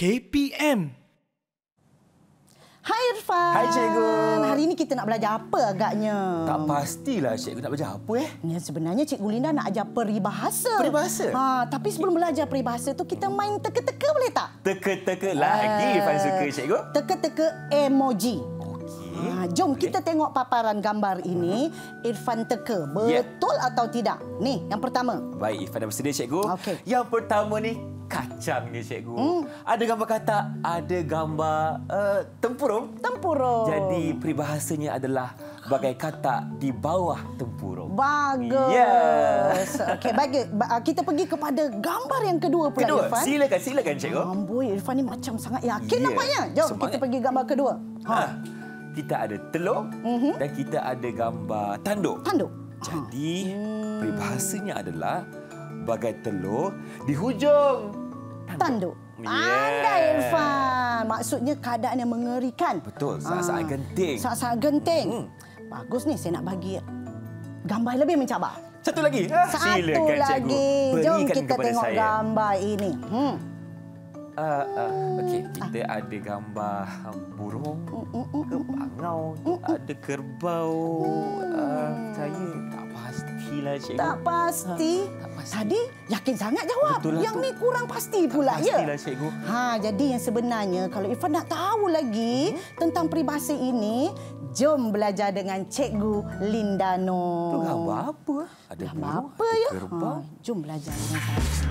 KPM. Hai Irfan. Hai cikgu. Hari ini kita nak belajar apa agaknya? Tak pastilah cikgu nak belajar apa Ya, sebenarnya Cikgu Linda nak ajar peribahasa. Peribahasa? Tapi sebelum belajar peribahasa tu kita main teka-teka boleh tak? Teka-teka lagi Irfan suka cikgu. Teka-teka emoji. Okey. Jom kita tengok paparan gambar ini. Irfan teka. Betul atau tidak? Ni, yang pertama. Baik, Irfan dah bersedia cikgu. Okey. Yang pertama ni kacang ni cikgu. Ada gambar katak, ada gambar tempurung. Tempurung. Jadi peribahasanya adalah bagai katak di bawah tempurung. Bagus. Yes. Okey, baik. Kita pergi kepada gambar yang kedua pula, Kedua, Irfan. silakan cikgu. Amboi, Irfan ni macam sangat yakin nampaknya. Jom Semangat. kita pergi gambar kedua. Kita ada telur dan kita ada gambar tanduk. Tanduk. Jadi peribahasanya adalah bagai telur di hujung Tanduk. Yeah. Anda Irfan. Maksudnya keadaan yang mengerikan. Betul, saat-saat genting. Saat-saat genting. Bagus ni, saya nak bagi gambar yang lebih mencabar. Satu lagi. Satu Silakan lagi. cikgu. Jom Berikan kita kepada tengok saya. gambar ini. Okey, kita ada gambar burung ke bangau, ada kerbau. Saya tak pastilah cikgu. Tak pasti. Tak pasti. Tadi yakin sangat jawab. Betul lah yang tu. ni kurang pasti pula, ya? Pastilah cikgu. Jadi yang sebenarnya kalau Irfan nak tahu lagi tentang peribahasa ini, jom belajar dengan Cikgu Lindano. Itu gambar apa? Ada Gambar burung, apa ada ya? kerbau. Jom belajar dengan saya.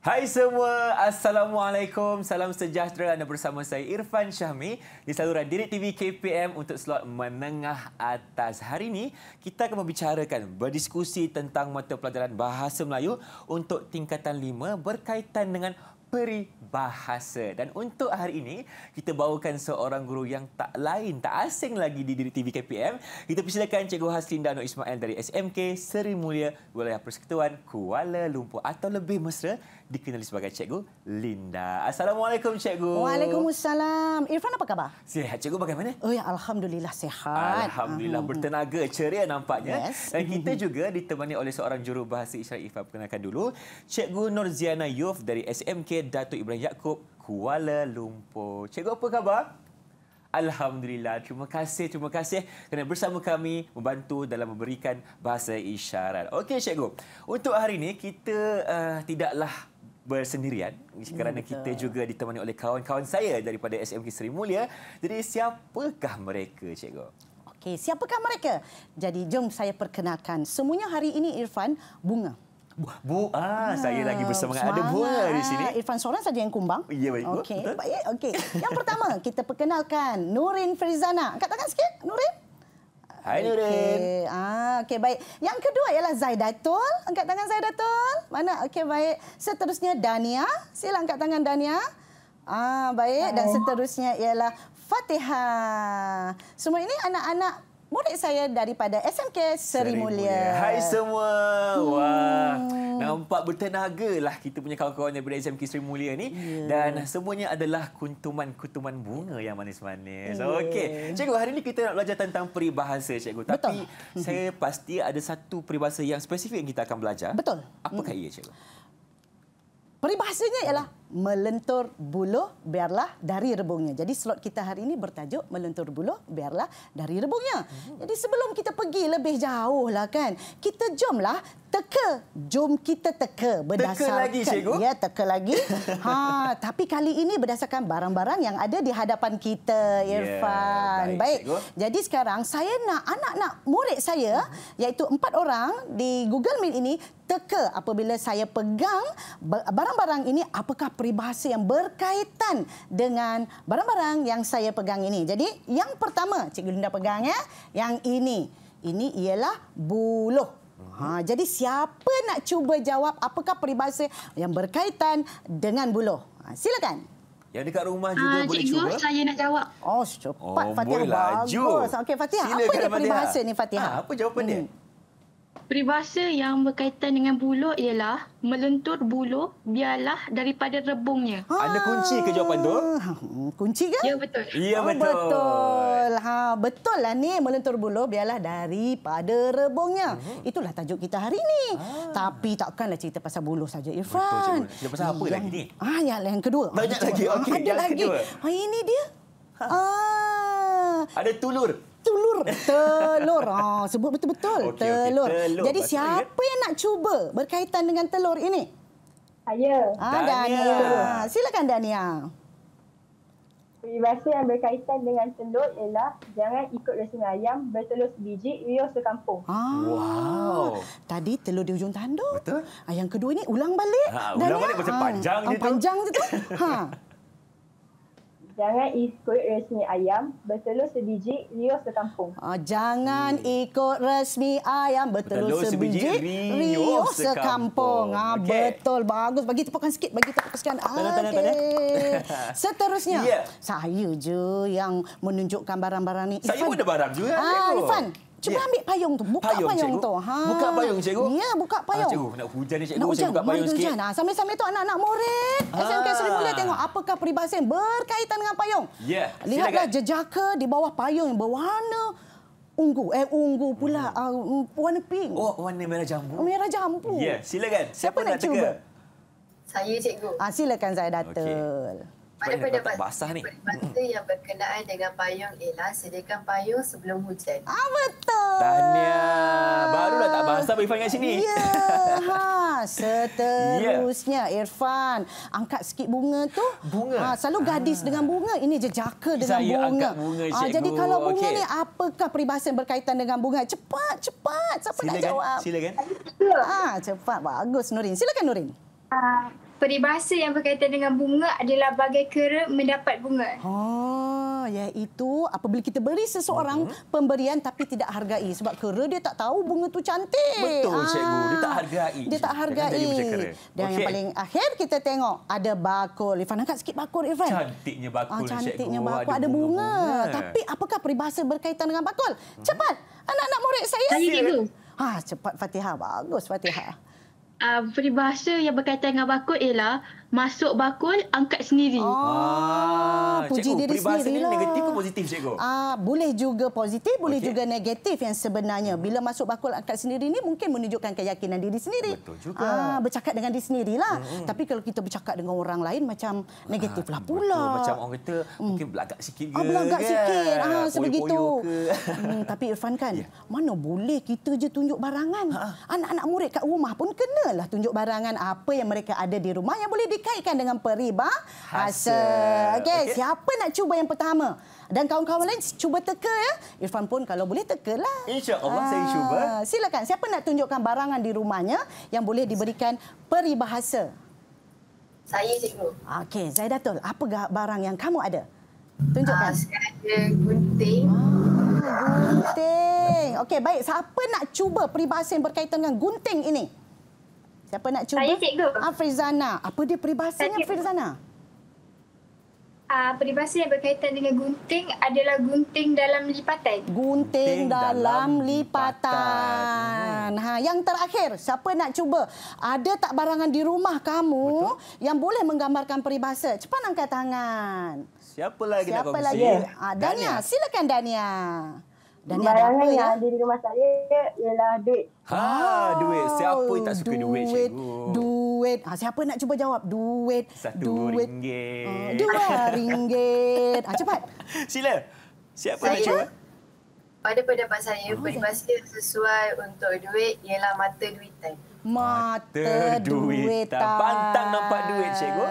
Hai semua, Assalamualaikum, salam sejahtera. Anda bersama saya Irfan Syahmi di saluran Didik TV KPM untuk slot menengah atas. Hari ini kita akan membicarakan, berdiskusi tentang mata pelajaran Bahasa Melayu untuk tingkatan 5 berkaitan dengan peribahasa. Dan untuk hari ini, kita bawakan seorang guru yang tak lain, tak asing lagi di Didik TV KPM. Kita persilakan Cikgu Haslinda Nur Ismail dari SMK Seri Mulia, Wilayah Persekutuan Kuala Lumpur, atau lebih mesra dikenali sebagai Cikgu Linda. Assalamualaikum Cikgu. Waalaikumsalam. Irfan, apa khabar? Sihat Cikgu, bagaimana? Oh ya, Alhamdulillah sihat. Alhamdulillah, bertenaga, ceria nampaknya. Yes. Dan kita juga ditemani oleh seorang jurubahasa isyarat Ifah. Perkenalkan dulu, Cikgu Nurziana Yuf dari SMK Datuk Ibrahim Yaakob, Kuala Lumpur. Cikgu, apa khabar? Alhamdulillah. Terima kasih kerana bersama kami membantu dalam memberikan bahasa isyarat. Okey Cikgu, untuk hari ini kita tidaklah bersendirian kerana kita juga ditemani oleh kawan-kawan saya daripada SMK Seri Mulia. Jadi siapakah mereka Cikgu? Okey, siapakah mereka? Jadi jom saya perkenalkan. Semuanya hari ini Irfan bunga. Saya lagi bersama ada bunga di sini. Irfan seorang saja yang kumbang. Ya, baik. Okey, Betul. baik. Okey. Yang pertama kita perkenalkan Nurin Frizana. Angkat tangan sikit, Nurin. Hai Nurin. Okey, baik. Yang kedua ialah Zaidatul. Angkat tangan Zaidatul. Mana? Okey, baik. Seterusnya Dania. Sila angkat tangan Dania. Baik. Dan seterusnya ialah Fatihah. Semua ini anak-anak murid saya daripada SMK Seri Mulia. Hai semua. Wah, nampak bertenaga lah kita punya kawan-kawan daripada SMK Seri Mulia ni. Dan semuanya adalah kuntuman-kuntuman bunga yang manis-manis. Okey. Cikgu, hari ini kita nak belajar tentang peribahasa, Cikgu. Betul. Tapi saya pasti ada satu peribahasa yang spesifik yang kita akan belajar. Betul. Apakah ia, Cikgu? Peribahasanya ialah melentur buluh biarlah dari rebungnya. Jadi slot kita hari ini bertajuk melentur buluh biarlah dari rebungnya. Jadi sebelum kita pergi lebih jauh lah kan, kita jomlah teka. Jom kita teka berdasarkan. Teka lagi, Cikgu? Ya, teka lagi. Tapi kali ini berdasarkan barang-barang yang ada di hadapan kita, Irfan. baik, Cikgu. Jadi sekarang saya nak anak-anak murid saya, iaitu 4 orang di Google Meet ini, teka apabila saya pegang barang-barang ini, apakah peribahasa yang berkaitan dengan barang-barang yang saya pegang ini. Jadi yang pertama, Cikgu Linda pegang ya, yang ini. Ini ialah buluh. Jadi siapa nak cuba jawab apakah peribahasa yang berkaitan dengan buluh? Silakan. Yang dekat rumah juga boleh cikgu, cuba. saya nak jawab. Oh, cepat Fatihah. boy, laju. Bagus. Okey, Fatihah. Silakan, Apa dia Fatihah. peribahasa ni, Fatihah? Apa jawapan dia? Peribahasa yang berkaitan dengan buluh ialah melentur buluh biarlah daripada rebungnya. Anda kunci ke jawapan tu? Kunci ke? Ya, betul. Ya, betul. Betul. Betul lah ni, melentur buluh biarlah daripada rebungnya. Itulah tajuk kita hari ni. Tapi takkanlah cerita pasal buluh saja, Irfan. Betul, cikgu. Cerita pasal apa lagi ni? Yang kedua. Banyak lagi. Okey, ada yang lagi. kedua. Ini dia. Ada tulur. Telur. Sebut betul-betul. Okey, telur. telur. Jadi Patut siapa yang nak cuba berkaitan dengan telur ini? Saya. Dania. Silakan Dania. Peribahasa yang berkaitan dengan telur ialah jangan ikut resmi ayam, bertelur sebiji, riuh sekampung. Wow. Tadi telur di ujung tanduk. Betul. Yang kedua ni ulang balik. Ulang balik macam panjang je tu. Panjang je tu. Jangan ikut resmi ayam, bertelur sebiji, riuh sekampung. Jangan ikut resmi ayam, bertelur sebiji, riuh sekampung. Okey. Betul, bagus. Bagi tepukan sikit, Tanda. Seterusnya, Ya. saya je yang menunjukkan barang-barang ni. Saya pun ada barang juga, cikgu. Irfan, cuba ambil payung tu. Buka payung cikgu. tu. Buka payung, cikgu? Ya, buka payung. Cikgu, nak hujan ni, cikgu. Nak Saya hujan, buka payung mari sikit. hujan. Sambil-sambil tu anak-anak murid SMK Seri Mulia tengok apakah peribahasa yang berkaitan dengan payung. Ya, Lihatlah silakan. jejaka di bawah payung yang berwarna ungu pula, warna pink. Oh, warna merah jambu. Merah jambu. Ya, silakan. Siapa nak teka? cuba? Saya, cikgu. Silakan saya Datul. Pada pendapat basah ni. peribahasa yang berkenaan dengan payung ialah sediakan payung sebelum hujan. Betul. Tahniah. Barulah tak basah Irfan kat sini. Ya. Seterusnya Irfan, angkat sikit bunga tu. Bunga? Selalu gadis dengan bunga. Ini jejaka dengan Saya bunga. angkat bunga, cikgu. Jadi kalau bunga Okey. ni apakah peribahasa yang berkaitan dengan bunga? Cepat. Siapa nak jawab? Silakan. Cepat. Bagus Nurin. Silakan Nurin. Peribahasa yang berkaitan dengan bunga adalah bagai kera mendapat bunga. Iaitu apabila kita beri seseorang pemberian tapi tidak hargai. Sebab kera dia tak tahu bunga tu cantik. Betul, cikgu. Dia tak hargai. Dia tak hargai. Jangan jadi macam kera. Dan yang Okey. paling akhir kita tengok ada bakul. Irfan, angkat sikit bakul Irfan. Cantiknya bakul, Cantiknya cikgu. bakul. Ada bunga. Tapi apakah peribahasa berkaitan dengan bakul? Cepat. Anak-anak murid saya. Saya, cikgu. Cepat Fatihah. Bagus Fatihah. Peribahasa yang berkaitan dengan bakul ialah masuk bakul, angkat sendiri. Puji cikgu, diri peribahasa sendiri ni lah. negatif ke positif, cikgu? Boleh juga positif, boleh Okey. juga negatif yang sebenarnya. Bila masuk bakul angkat sendiri ni mungkin menunjukkan keyakinan diri sendiri. Betul juga. Bercakap dengan diri sendirilah. Tapi kalau kita bercakap dengan orang lain macam negatif lah pula. Betul. Macam orang kata mungkin belagak sikit ke. Belagak kan? sikit. Sebegitu. Poyo-poyo ke. Tapi Irfan kan, Ya. mana boleh kita je tunjuk barangan. Anak-anak murid kat rumah pun kenalah tunjuk barangan apa yang mereka ada di rumah yang boleh dikaitkan dengan peribahasa. Okey, siapa nak cuba yang pertama? Dan kawan-kawan lain cuba teka ya. Irfan pun kalau boleh tekalah. InsyaAllah saya cuba. Silakan. Siapa nak tunjukkan barangan di rumahnya yang boleh diberikan peribahasa? Saya, cikgu. Okey, Zaidatul, apa barang yang kamu ada? Tunjukkan. Saya ada gunting. Gunting. Okey, baik. Siapa nak cuba peribahasa yang berkaitan dengan gunting ini? Siapa nak cuba? Saya, cikgu. Firzana. Apa dia peribahasanya, Saya, cikgu. Firzana? Peribahasa yang berkaitan dengan gunting adalah gunting dalam lipatan. Gunting dalam lipatan. lipatan. Yang terakhir, siapa nak cuba? Ada tak barangan di rumah kamu yang boleh menggambarkan peribahasa? Cepat angkat tangan. Siapa lagi nak Siapa kongsi? lagi? Dania, silakan Dania. Dania ada Barangan apa ya? yang ada di rumah saya ialah duit. Duit. Siapa yang tak suka duit, cikgu? Duit. Siapa nak cuba jawab? Duit. RM1. RM2. Cepat. Sila. Siapa nak Saya. cuba? Pada pendapat saya, peribahasa yang sesuai untuk duit ialah mata duitan. Mata duitan. Pantang nampak duit, cikgu.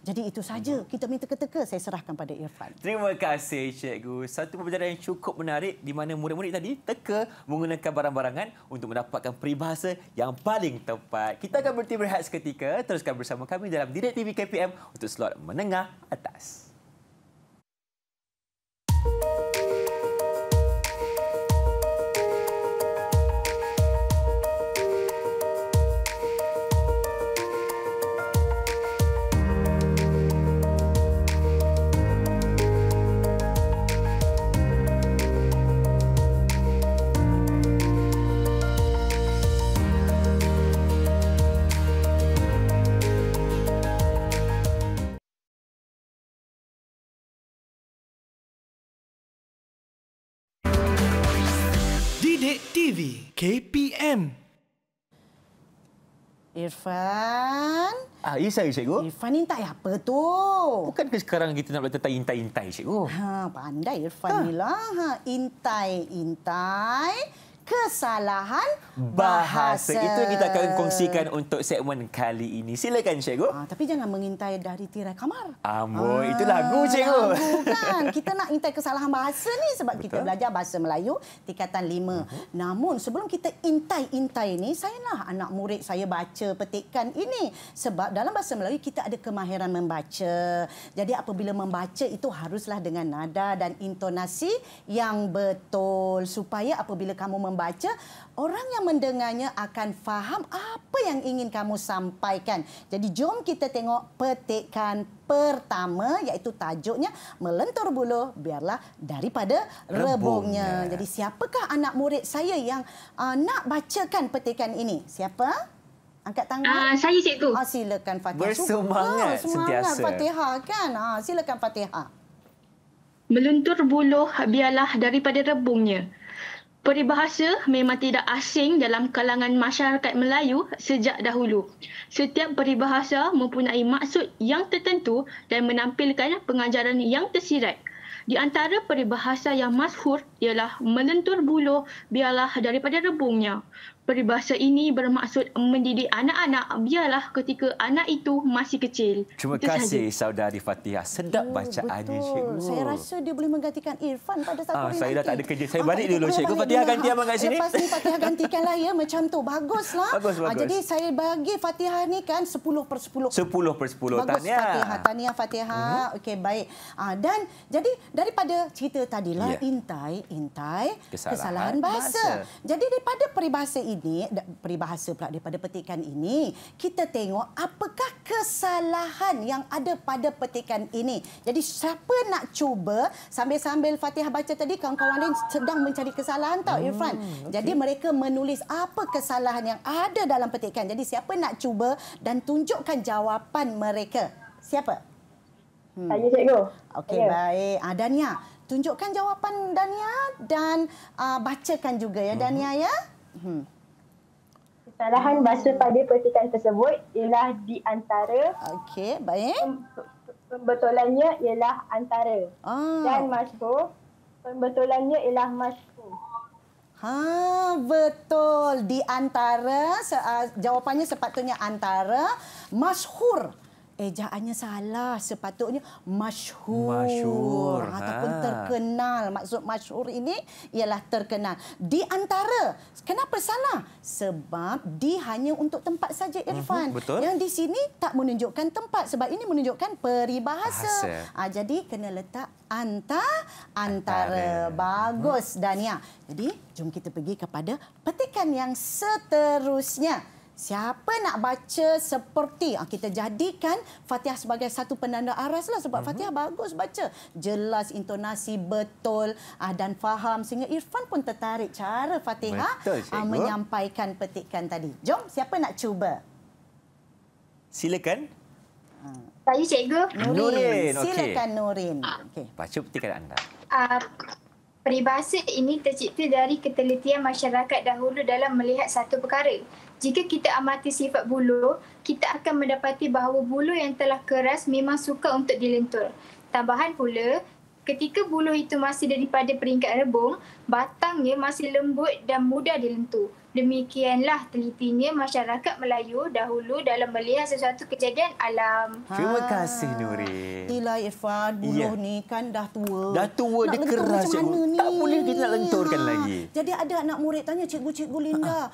Jadi itu saja. Kita minta teka-teka. Saya serahkan pada Irfan. Terima kasih, cikgu. Satu pembelajaran yang cukup menarik di mana murid-murid tadi teka menggunakan barang-barangan untuk mendapatkan peribahasa yang paling tepat. Kita akan berhenti berehat seketika. Teruskan bersama kami dalam Didik TV KPM untuk slot menengah atas. KPM. Irfan. Ya saya, cikgu. Irfan intai apa tu? Bukankah sekarang kita nak belajar tentang intai-intai, cikgu? Pandai Irfan ni lah. Intai kesalahan bahasa. Itu yang kita akan kongsikan untuk segmen kali ini. Silakan, cikgu. Tapi jangan mengintai dari tirai kamar. Amboi, itu lagu, cikgu. Lagu kan. Kita nak intai kesalahan bahasa ni sebab kita belajar bahasa Melayu tingkatan 5. Namun sebelum kita intai-intai ni, saya nak anak murid saya baca petikan ini. Sebab dalam bahasa Melayu kita ada kemahiran membaca. Jadi apabila membaca itu haruslah dengan nada dan intonasi yang betul. Supaya apabila kamu membaca, orang yang mendengarnya akan faham apa yang ingin kamu sampaikan. Jadi jom kita tengok petikan pertama, iaitu tajuknya Melentur Buluh Biarlah Daripada Rebungnya. Jadi siapakah anak murid saya yang nak bacakan petikan ini? Siapa? Angkat tangan. Saya, cikgu. Silakan Fatihah. Bersemangat Semangat sentiasa. Fatihah kan. Silakan Fatihah. Meluntur buluh biarlah daripada rebungnya. Peribahasa memang tidak asing dalam kalangan masyarakat Melayu sejak dahulu. Setiap peribahasa mempunyai maksud yang tertentu dan menampilkan pengajaran yang tersirat. Di antara peribahasa yang masyhur ialah melentur buluh biarlah daripada rebungnya. Peribahasa ini bermaksud mendidik anak-anak biarlah ketika anak itu masih kecil. Terima Itu kasih, sahaja. Saudari Fatihah. Sedap bacaannya, Betul. cikgu. Saya rasa dia boleh menggantikan Irfan pada satu hari Saya dah nanti. tak ada kerja. Saya balik kita dulu, boleh cikgu. balik Fatihah dulu. ganti abang kat sini. Lepas ni Fatihah gantikanlah ya. Macam tu. Baguslah. Bagus. Jadi saya bagi Fatihah ni kan 10/10. 10/10. Bagus Fatihah. Tahniah Fatihah. Okey, baik. Dan jadi daripada cerita tadilah intai kesalahan bahasa. Jadi daripada peribahasa ini, daripada petikan ini, kita tengok apakah kesalahan yang ada pada petikan ini. Jadi siapa nak cuba sambil-sambil Fatihah baca tadi, kawan-kawan lain sedang mencari kesalahan tau Irfan. Jadi mereka menulis apa kesalahan yang ada dalam petikan. Jadi siapa nak cuba dan tunjukkan jawapan mereka? Siapa? Saya, cikgu. Okey, baik. Dania, tunjukkan jawapan Dania dan bacakan juga ya Dania ya. Kesalahan bahasa pada petikan tersebut ialah di antara. Okey, baik. Pembetulannya ialah antara. Dan masyhur. Pembetulannya ialah masyhur. Betul. Di antara, jawapannya sepatutnya antara. Masyhur. Ejaannya salah. Sepatutnya masyhur. Ataupun terkenal. Maksud masyhur ini ialah terkenal. Di antara. Kenapa salah? Sebab di hanya untuk tempat saja Irfan. Betul. Yang di sini tak menunjukkan tempat. Sebab ini menunjukkan peribahasa. Jadi kena letak antara. Bagus Dania. Jadi jom kita pergi kepada petikan yang seterusnya. Siapa nak baca seperti kita jadikan Fatihah sebagai satu penanda aras lah sebab Fatihah bagus baca. Jelas, intonasi betul dan faham sehingga Irfan pun tertarik cara Fatihah menyampaikan petikan tadi. Jom, siapa nak cuba? Silakan. Saya, cikgu. Nurin. Silakan Nurin. Okey. Baca petikan anda. Peribahasa ini tercipta dari ketelitian masyarakat dahulu dalam melihat satu perkara. Jika kita amati sifat buluh, kita akan mendapati bahawa buluh yang telah keras memang suka untuk dilentur. Tambahan pula, ketika buluh itu masih daripada peringkat rebung, batangnya masih lembut dan mudah dilentur. Demikianlah telitinya masyarakat Melayu dahulu dalam melihat sesuatu kejadian alam. Terima kasih Nurin. Itulah Irfan, buluh ni kan dah tua. Dah tua, dia keras. Tak boleh kita nak lenturkan lagi. Jadi ada anak murid tanya, Cikgu Linda,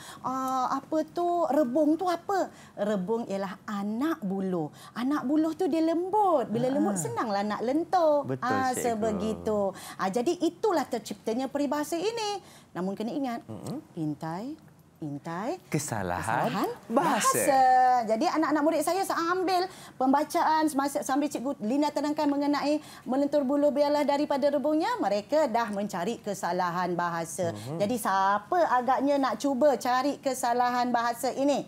apa tu rebung tu apa? Rebung ialah anak buluh. Anak buluh tu dia lembut. Bila lembut senanglah nak lentur. Betul, cikgu. Sebegitu. Jadi itulah terciptanya peribahasa ini. Namun kena ingat, intai kesalahan bahasa. Jadi anak-anak murid saya ambil pembacaan sambil Cikgu Linda terangkan mengenai melentur buluh biarlah daripada rebungnya, mereka dah mencari kesalahan bahasa. Jadi siapa agaknya nak cuba cari kesalahan bahasa ini?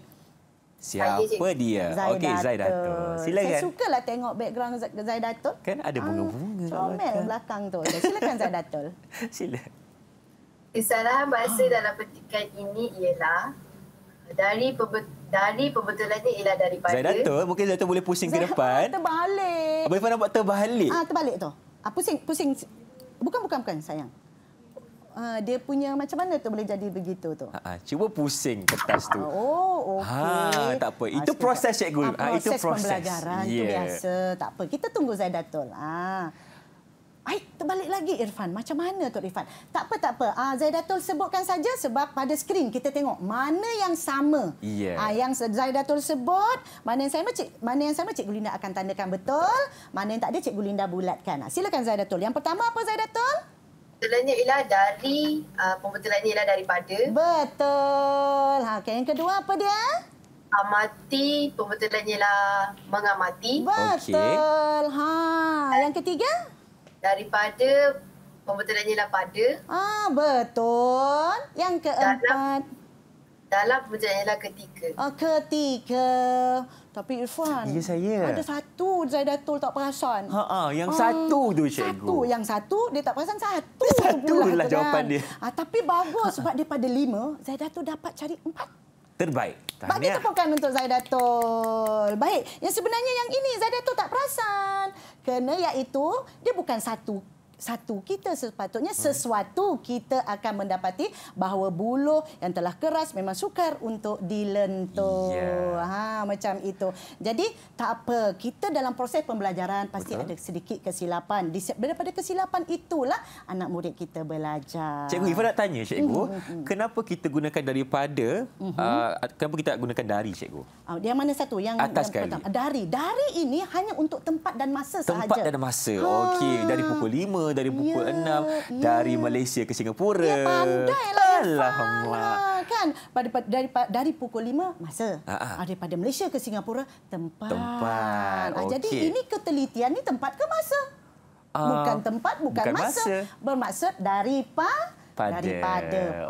Siapa dia? Okey, Zaidatul. Silakan. Saya sukalah tengok background Zaidatul. Kan ada bunga-bunga. Comel belakang tu. Silakan Zaidatul. Sila. Kesalahan bahasa dalam petikan ini ialah dari pembetulannya ialah daripada. Zaidatul, mungkin Zaidatul boleh pusing ke depan. Terbalik. Abang Irfan nampak terbalik. Terbalik tu. Pusing. Bukan sayang. Dia punya macam mana tu boleh jadi begitu tu? Cuba pusing kertas tu. Oh, okey. Tak apa. Itu proses cikgu. Itu proses pembelajaran itu biasa. Tak apa. Kita tunggu Zaidatul. Terbalik lagi Irfan. Macam mana tu Irfan? Tak apa. Zaidatul sebutkan saja sebab pada skrin kita tengok mana yang sama. Yang Zaidatul sebut, mana yang sama Cikgu Linda akan tandakan betul, mana yang tak ada Cikgu Linda bulatkan. Silakan Zaidatul. Yang pertama apa Zaidatul? Pembetulannya ialah dari, pembetulannya ialah daripada. Betul. Yang kedua apa dia? Amati, pembetulannya ialah mengamati. Betul. Yang ketiga? Daripada, pembetulannya ialah pada. Betul. Yang keempat? Dalam pembetulannya ialah ketika. Ketika. Tapi Irfan, ya saya. Ada satu Zaidatul tak perasan. Yang satu tu cikgu. Yang satu dia tak perasan satu. Satulah jawapan dia. Tapi bagus sebab daripada 5, Zaidatul dapat cari 4. Terbaik. Bagi tepukan untuk Zaidatul. Baik, yang sebenarnya yang ini Zaidatul tak perasan. Kerana iaitu dia bukan satu kita sepatutnya sesuatu kita akan mendapati bahawa buluh yang telah keras memang sukar untuk dilentur. Macam itu. Jadi tak apa, kita dalam proses pembelajaran pasti ada sedikit kesilapan. Daripada kesilapan itulah anak murid kita belajar. Cikgu Ifah nak tanya cikgu, kenapa kita gunakan daripada, kenapa kita gunakan dari cikgu? Yang mana satu? Yang atas sekali. Dari ini hanya untuk tempat dan masa sahaja. Tempat dan masa. Okey, dari pukul 5, dari pukul 6, dari Malaysia ke Singapura. Pandailah. Alamak. Kan? Dari pukul 5 masa. Daripada Malaysia ke Singapura tempat. Jadi ini ketelitian ni tempat ke masa? Bukan tempat, bukan masa. Bermaksud daripada.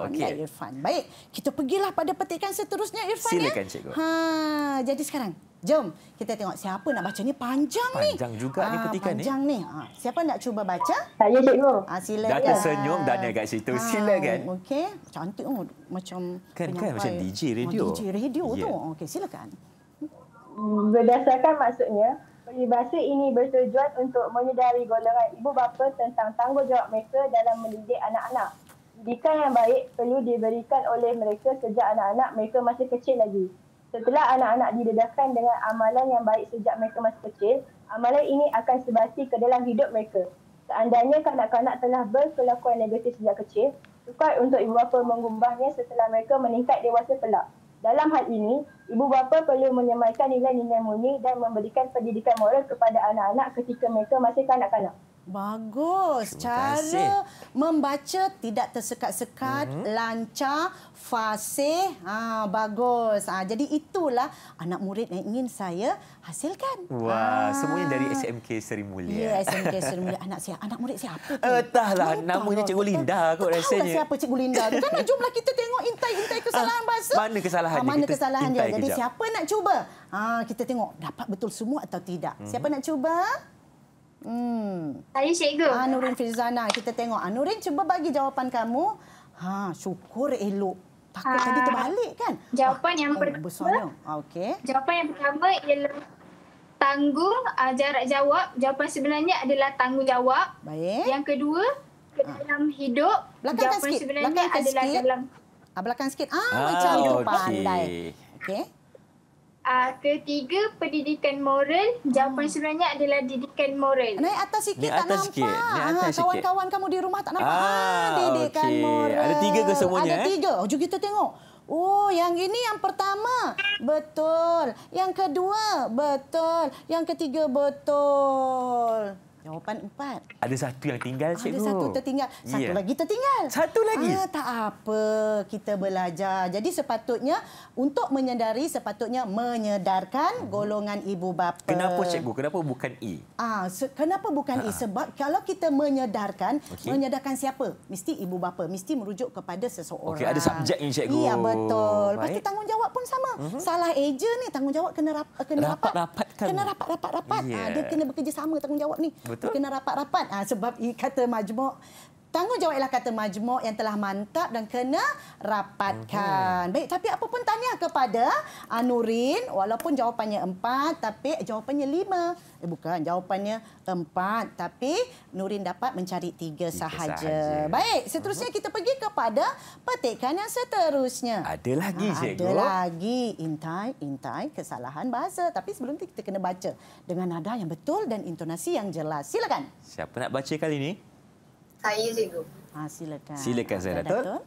Okey Irfan. Baik, kita pergilah pada petikan seterusnya Irfan. Silakan cikgu. Jadi sekarang jom kita tengok siapa nak baca ni. Panjang ni. Panjang juga ni petikan ni. Panjang ni. Siapa nak cuba baca? Saya cikgu. Silakan. Dah tersenyum Dana kat situ. Silakan. Okey, cantik macam kan macam DJ radio. DJ radio tu. Okey, silakan. Berdasarkan maksudnya, peribahasa ini bertujuan untuk menyedari golongan ibu bapa tentang tanggungjawab mereka dalam mendidik anak-anak. Didikan yang baik perlu diberikan oleh mereka sejak anak-anak mereka masih kecil lagi. Setelah anak-anak didedahkan dengan amalan yang baik sejak mereka masih kecil, amalan ini akan sebati ke dalam hidup mereka. Seandainya kanak-kanak telah berkelakuan negatif sejak kecil, sukar untuk ibu bapa mengubahnya setelah mereka meningkat dewasa kelak. Dalam hal ini, ibu bapa perlu menyemaikan nilai-nilai murni dan memberikan pendidikan moral kepada anak-anak ketika mereka masih kanak-kanak. Bagus. Cara membaca tidak tersekat-sekat, lancar, fasih. Bagus. Jadi itulah anak murid yang ingin saya hasilkan. Wah, semuanya dari SMK Seri Mulia. Ya, SMK Seri Mulia. Anak murid siapa tu? Entahlah, namanya Cikgu Linda kot rasanya. Tahulah siapa Cikgu Linda tu. Kan jomlah kita tengok intai kesalahan bahasa. Mana kesalahan dia? Mana kesalahan dia? Jadi kejap. siapa nak cuba? Kita tengok dapat betul semua atau tidak. Siapa nak cuba? Saya cikgu. Nurin Firzana, kita tengok. Nurin, cuba bagi jawapan kamu. Syukur elok. Takut tadi terbalik kan? Jawapan yang pertama. Okey. Jawapan yang pertama ialah tanggung, jarak jawab. Jawapan sebenarnya adalah tanggungjawab. Baik. Yang kedua, ke dalam hidup. Belakangkan jawapan sikit. sebenarnya Belakangkan adalah sikit. dalam. Belakang sikit. Macam tu pandai. Okey. Ketiga, pendidikan moral. Jawapan sebenarnya adalah didikan moral. Naik atas sikit, Naik tak atas nampak. sikit. Naik atas sikit. Kawan-kawan kamu di rumah tak nampak. Didikan okey. moral. Ada 3 ke semuanya? Ada 3. Jom kita tengok. Yang ini yang pertama. Betul. Yang kedua. Betul. Yang ketiga. Betul. Jawapan 4. Ada satu yang tinggal, cikgu. Ada satu tertinggal. Satu lagi tertinggal. Satu lagi? Tak apa. Kita belajar. Jadi sepatutnya untuk menyedari, sepatutnya menyedarkan golongan ibu bapa. Kenapa, cikgu? Kenapa bukan E? Kenapa bukan E? Sebab kalau kita menyedarkan, menyedarkan siapa? Mesti ibu bapa. Mesti merujuk kepada seseorang. Okey, ada subjeknya, cikgu. Iya, betul. Baik. Pasti tanggungjawab pun sama. Salah eja ni, tanggungjawab kena rapat-rapatkan. Kena rapat-rapat. Yeah. Dia kena bekerjasama tanggungjawab ni. Betul. Dia kena rapat-rapat. Sebab kata majmuk, Tanggungjawab ialah kata majmuk yang telah mantap dan kena rapatkan. Baik, tapi apa pun tahniah kepada Nurin, walaupun jawapannya 4 tapi jawapannya 5. Bukan, jawapannya 4 tapi Nurin dapat mencari 3 sahaja. Baik, seterusnya kita pergi kepada petikan yang seterusnya. Ada lagi, cikgu. Ada lagi. Intai kesalahan bahasa. Tapi sebelum itu kita kena baca dengan nada yang betul dan intonasi yang jelas. Silakan. Siapa nak baca kali ini? Saya, cikgu. Silakan. Silakan, Zaidatul.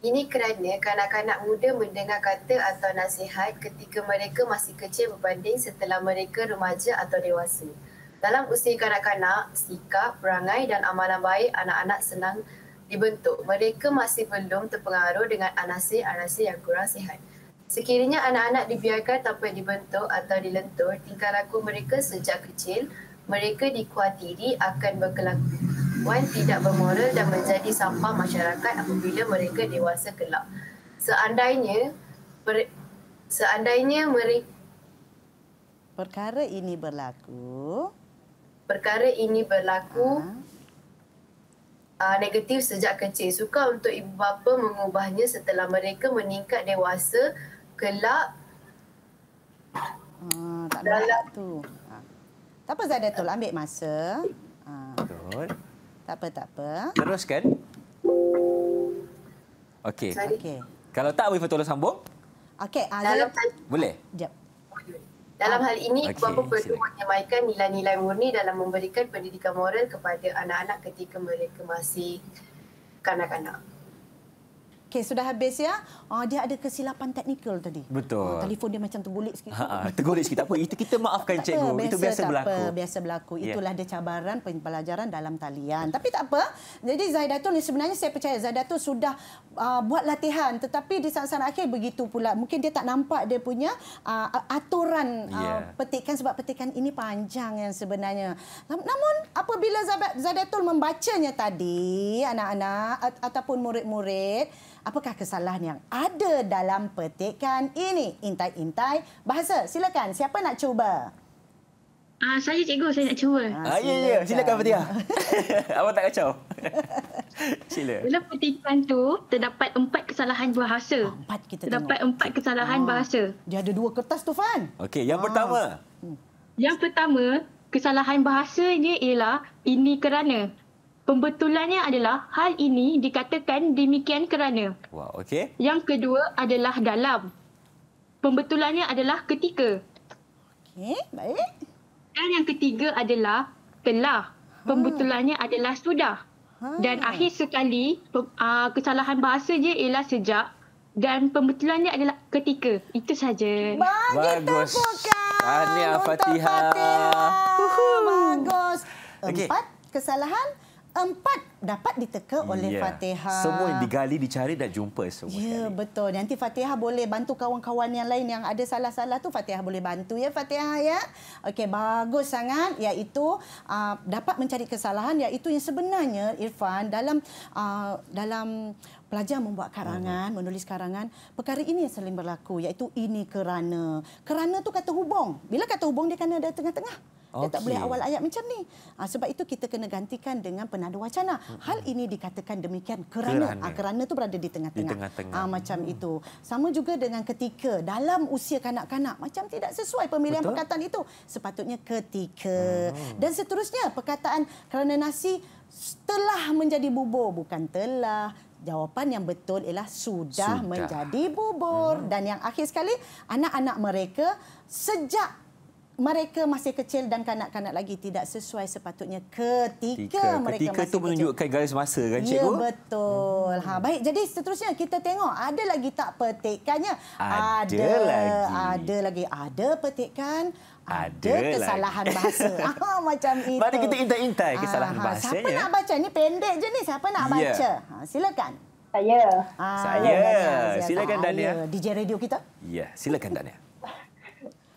Ini kerana kanak-kanak muda mendengar kata atau nasihat ketika mereka masih kecil berbanding setelah mereka remaja atau dewasa. Dalam usia kanak-kanak, sikap, perangai dan amalan baik anak-anak senang dibentuk. Mereka masih belum terpengaruh dengan anasir-anasir yang kurang sihat. Sekiranya anak-anak dibiarkan tanpa dibentuk atau dilentur, tingkah laku mereka sejak kecil, mereka dikhawatiri akan berkelakuan tidak bermoral dan menjadi sampah masyarakat apabila mereka dewasa kelak. Seandainya perkara ini berlaku negatif sejak kecil, sukar untuk ibu bapa mengubahnya setelah mereka meningkat dewasa kelak. Tak ada tu. Tak apa Zaidatul, ambil masa. Betul. Tak apa. Teruskan. Okey. Okey. Kalau tak, Wifah tolong sambung. Okey, Boleh? Jap. Dalam hal ini, Okey, bapa perlu silakan. menyampaikan nilai-nilai murni dalam memberikan pendidikan moral kepada anak-anak ketika mereka masih kanak-kanak. Okey, sudah habis ya. Dia ada kesilapan teknikal tadi. Betul. Telefon dia macam tergulik sikit. Tergulik sikit. Tak apa. Itu kita maafkan, Tak cikgu. apa, Itu biasa berlaku. Biasa berlaku. Ya. Itulah dia cabaran pembelajaran dalam talian. Tapi tak apa. Jadi Zaidatul ni sebenarnya saya percaya Zaidatul sudah buat latihan. Tetapi di saat-saat akhir begitu pula. Mungkin dia tak nampak dia punya aturan petikan. Sebab petikan ini panjang yang sebenarnya. Namun apabila Zaidatul membacanya tadi, anak-anak ataupun murid-murid, apakah kesalahan yang ada dalam petikan ini? Intai bahasa. Silakan. Siapa nak cuba? Saya, cikgu. Saya nak cuba. Ya. Silakan, Fatihah. Awak tak kacau. Sila. Dalam petikan tu, terdapat 4 kesalahan bahasa. 4 kita Terdapat tengok. 4 kesalahan bahasa. Dia ada 2 kertas tu, Fan. Okey, yang pertama. Yang pertama, kesalahan bahasanya ialah ini kerana. Pembetulannya adalah hal ini dikatakan demikian kerana. Wah, okey. Yang kedua adalah dalam. Pembetulannya adalah ketika. Okey, baik. Dan yang ketiga adalah telah. Pembetulannya adalah sudah. Dan akhir sekali, kesalahan bahasa je ialah sejak. Dan pembetulannya adalah ketika. Itu saja. Bagus. Tahniah, Fatihah. Bagus. Okey. 4 kesalahan, 4 dapat diteka oleh Fatihah. Semua yang digali, dicari dan jumpa semua Ya, sekali. betul. Nanti Fatihah boleh bantu kawan-kawan yang lain yang ada salah-salah tu. Fatihah boleh bantu ya, Fatihah ya. Okey, bagus sangat. Iaitu dapat mencari kesalahan, iaitu yang sebenarnya Irfan dalam pelajar membuat karangan, menulis karangan, perkara ini yang sering berlaku, iaitu ini kerana. Kerana tu kata hubung. Bila kata hubung dia kena ada tengah-tengah. Dia tak boleh awal ayat macam ni. Sebab itu kita kena gantikan dengan penada wacana. Hal ini dikatakan demikian kerana. Kerana tu berada di tengah-tengah. Macam itu. Sama juga dengan ketika. Dalam usia kanak-kanak. Macam tidak sesuai pemilihan perkataan itu. Sepatutnya ketika. Dan seterusnya perkataan kerana nasi telah menjadi bubur. Bukan telah. Jawapan yang betul ialah sudah menjadi bubur. Dan yang akhir sekali, anak-anak mereka sejak mereka masih kecil dan kanak-kanak lagi tidak sesuai sepatutnya ketika mereka masih tu menunjukkan garis masa kan, cikgu? Ya, betul. Baik, jadi seterusnya kita tengok ada lagi tak petikannya? Ada lagi. Ada petikan, ada kesalahan bahasa. Macam itu. Mari kita intai-intai kesalahan bahasanya. Siapa nak baca? Ni pendek je ni. Siapa nak baca? Silakan. Saya. Silakan, Dania. DJ radio kita. Ya, silakan, Dania.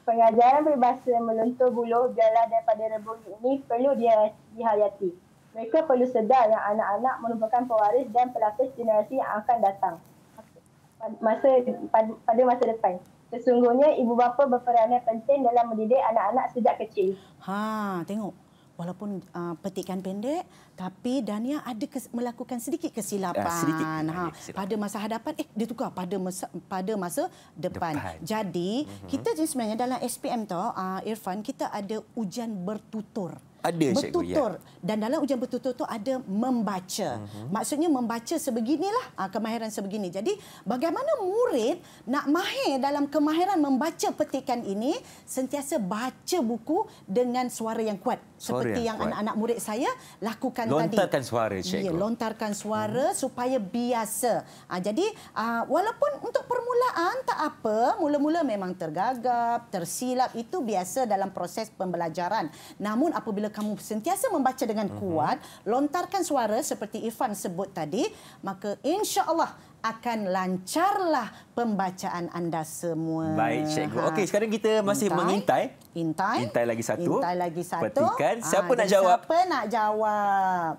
Pengajaran berbahasa meluntur buluh biarlah daripada rebung ini perlu dihayati. Mereka perlu sedar yang anak-anak merupakan pewaris dan pelapis generasi yang akan datang pada masa depan. Sesungguhnya ibu bapa berperanan penting dalam mendidik anak-anak sejak kecil. Tengok. walaupun petikan pendek, tapi Dania ada melakukan sedikit kesilapan. Pada masa hadapan, dia tukar pada masa depan. Jadi, kita sebenarnya dalam SPM tu, Irfan, kita ada ujian bertutur. Ada, bertutur. Dan dalam ujian bertutur tu ada membaca. Maksudnya membaca sebeginilah, kemahiran sebegini. Jadi bagaimana murid nak mahir dalam kemahiran membaca petikan ini, sentiasa baca buku dengan suara yang kuat. Seperti yang anak-anak murid saya lakukan tadi. Lontarkan suara, cikgu. Ya, lontarkan suara supaya biasa. Jadi walaupun untuk permulaan tak apa, mula-mula memang tergagap, tersilap, itu biasa dalam proses pembelajaran. Namun apabila kamu sentiasa membaca dengan kuat, lontarkan suara seperti Irfan sebut tadi, maka insya-Allah akan lancarlah pembacaan anda semua. Baik, cikgu. Okey, sekarang kita masih mengintai. Intai lagi satu. Intai lagi satu. Petikan. Siapa nak jawab? Siapa nak jawab?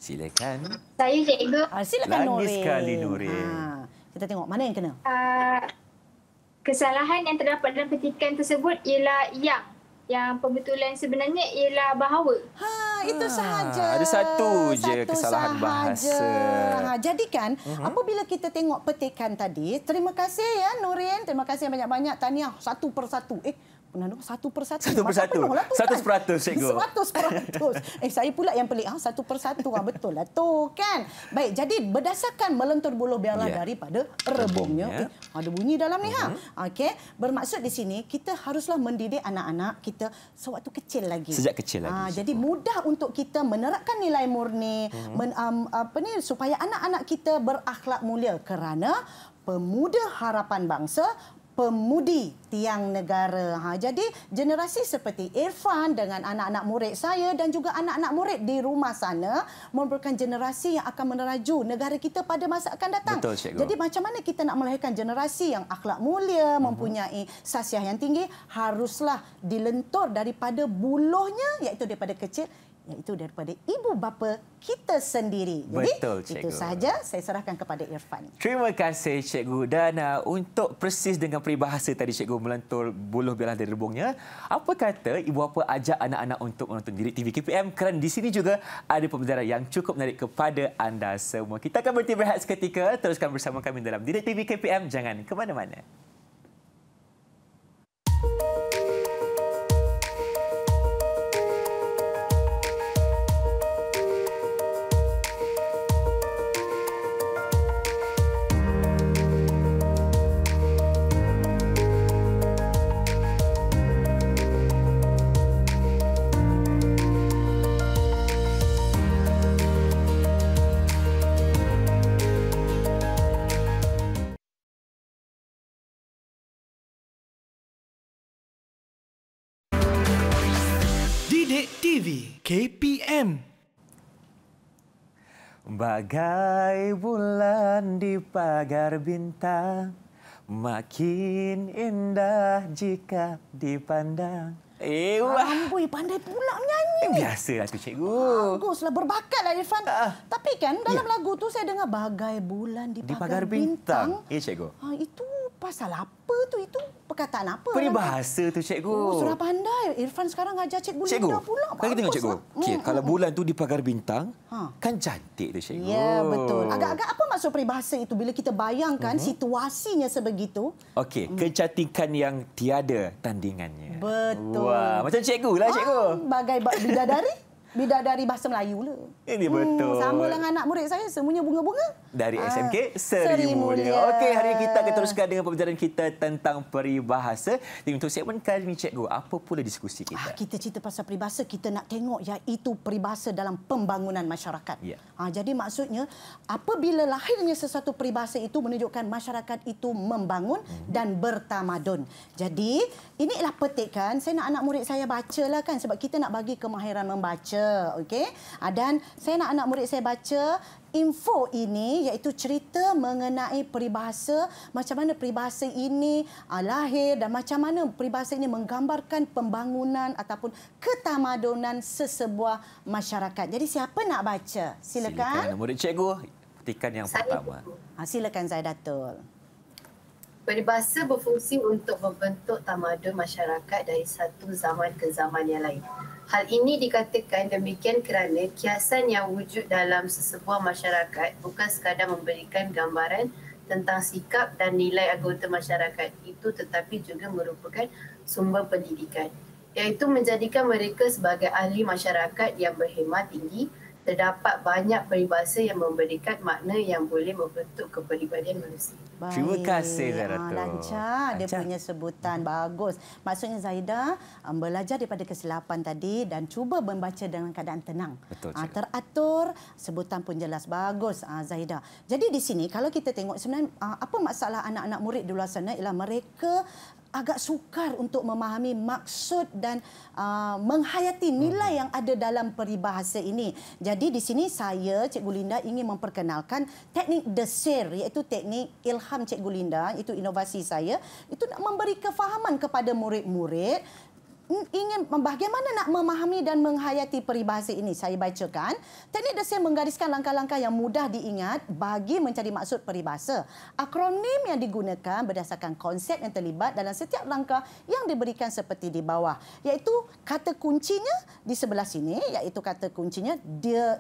Silakan. Saya, cikgu. Silakan, Nurin. Lagi sekali, Nurin. Kita tengok mana yang kena. Kesalahan yang terdapat dalam petikan tersebut ialah yang pembetulan sebenarnya ialah bahawa. Itu sahaja. Ada satu je kesalahan bahasa. Jadi kan, apabila kita tengok petikan tadi, terima kasih ya Nurin, terima kasih banyak-banyak, tahniah satu persatu. Pernah dengar satu persatu? Satu persatu. 100%, cikgu. 100%. Saya pula yang pelik. Satu persatu. Betul lah tu kan. Baik, jadi berdasarkan melentur buluh biarlah daripada rebungnya. Ada bunyi dalam ni. Okey. Bermaksud di sini, kita haruslah mendidik anak-anak kita sewaktu kecil lagi. Sejak kecil lagi. Jadi mudah untuk kita menerapkan nilai murni, supaya anak-anak kita berakhlak mulia. Kerana pemuda harapan bangsa, pemudi tiang negara. Jadi generasi seperti Irfan dengan anak-anak murid saya dan juga anak-anak murid di rumah sana merupakan generasi yang akan meneraju negara kita pada masa akan datang. Betul, cikgu. Jadi macam mana kita nak melahirkan generasi yang akhlak mulia, mempunyai sasiah yang tinggi, haruslah dilentur daripada buluhnya, iaitu daripada kecil, iaitu daripada ibu bapa kita sendiri. Jadi, betul, cikgu. Itu sahaja saya serahkan kepada Irfan. Terima kasih, cikgu. Dan untuk persis dengan peribahasa tadi, cikgu, melentur buluh biarlah dari rebungnya, apa kata ibu bapa ajak anak-anak untuk menonton Didik TV KPM, kerana di sini juga ada pembelajaran yang cukup menarik kepada anda semua. Kita akan berhenti berehat seketika. Teruskan bersama kami dalam Didik TV KPM. Jangan ke mana-mana. Didik TV KPM. Bagai bulan di pagar bintang, makin indah jika dipandang. Amboi, pandai pula menyanyi. Biasalah tu, cikgu. Baguslah, berbakatlah Irfan. Tapi kan dalam lagu tu saya dengar bagai bulan di pagar bintang. Cikgu. Itu pasal apa tu? Itu perkataan apa? Peribahasa tu, cikgu. Sudah pandai. Irfan sekarang ajar cikgu muda pula. Kan kita tengok, cikgu. Kalau bulan tu di pagar bintang, kan cantik tu, cikgu. Ya, betul. Agak-agak apa maksud peribahasa itu bila kita bayangkan situasinya sebegitu? Okey, kecantikan yang tiada tandingannya. Betul. Wah, macam cikgu lah, cikgu. Bagai bidadari. Bidadari bahasa Melayu lah. Ini betul. Sama dengan anak murid saya, semuanya bunga-bunga. Dari SMK Seri Mulia. Okey, hari ini kita akan teruskan dengan pembelajaran kita tentang peribahasa. Dan untuk segmen kali ini, cikgu, apa pula diskusi kita? Kita cerita pasal peribahasa, kita nak tengok iaitu peribahasa dalam pembangunan masyarakat. Jadi maksudnya, apabila lahirnya sesuatu peribahasa itu menunjukkan masyarakat itu membangun dan bertamadun. Jadi, inilah petikan. Saya nak anak murid saya bacalah kan, sebab kita nak bagi kemahiran membaca. Okey. Dan saya nak anak murid saya baca info ini, iaitu cerita mengenai peribahasa, macam mana peribahasa ini lahir dan macam mana peribahasa ini menggambarkan pembangunan ataupun ketamadunan sesebuah masyarakat. Jadi siapa nak baca? Silakan. Silakan murid cikgu, petikan yang pertama. Silakan Zaidatul. Peribahasa berfungsi untuk membentuk tamadun masyarakat dari satu zaman ke zaman yang lain. Hal ini dikatakan demikian kerana kiasan yang wujud dalam sesebuah masyarakat bukan sekadar memberikan gambaran tentang sikap dan nilai anggota masyarakat itu, tetapi juga merupakan sumber pendidikan, iaitu menjadikan mereka sebagai ahli masyarakat yang berhemah tinggi. Terdapat banyak peribahasa yang memberikan makna yang boleh membentuk kepribadian manusia. Baik. Terima kasih, Zahida. Lancar dia punya sebutan. Bagus. Maksudnya Zahida belajar daripada kesilapan tadi dan cuba membaca dengan keadaan tenang. Betul, teratur, sebutan pun jelas. Bagus, Zahida. Jadi di sini kalau kita tengok sebenarnya apa masalah anak-anak murid di luar sana ialah mereka agak sukar untuk memahami maksud dan menghayati nilai yang ada dalam peribahasa ini. Jadi di sini saya, Cikgu Linda, ingin memperkenalkan teknik desir, iaitu teknik ilham Cikgu Linda, itu inovasi saya, itu nak memberi kefahaman kepada murid-murid ingin bagaimana nak memahami dan menghayati peribahasa ini. Saya bacakan. Teknik desir menggariskan langkah-langkah yang mudah diingat bagi mencari maksud peribahasa. Akronim yang digunakan berdasarkan konsep yang terlibat dalam setiap langkah yang diberikan seperti di bawah. Iaitu kata kuncinya di sebelah sini, iaitu kata kuncinya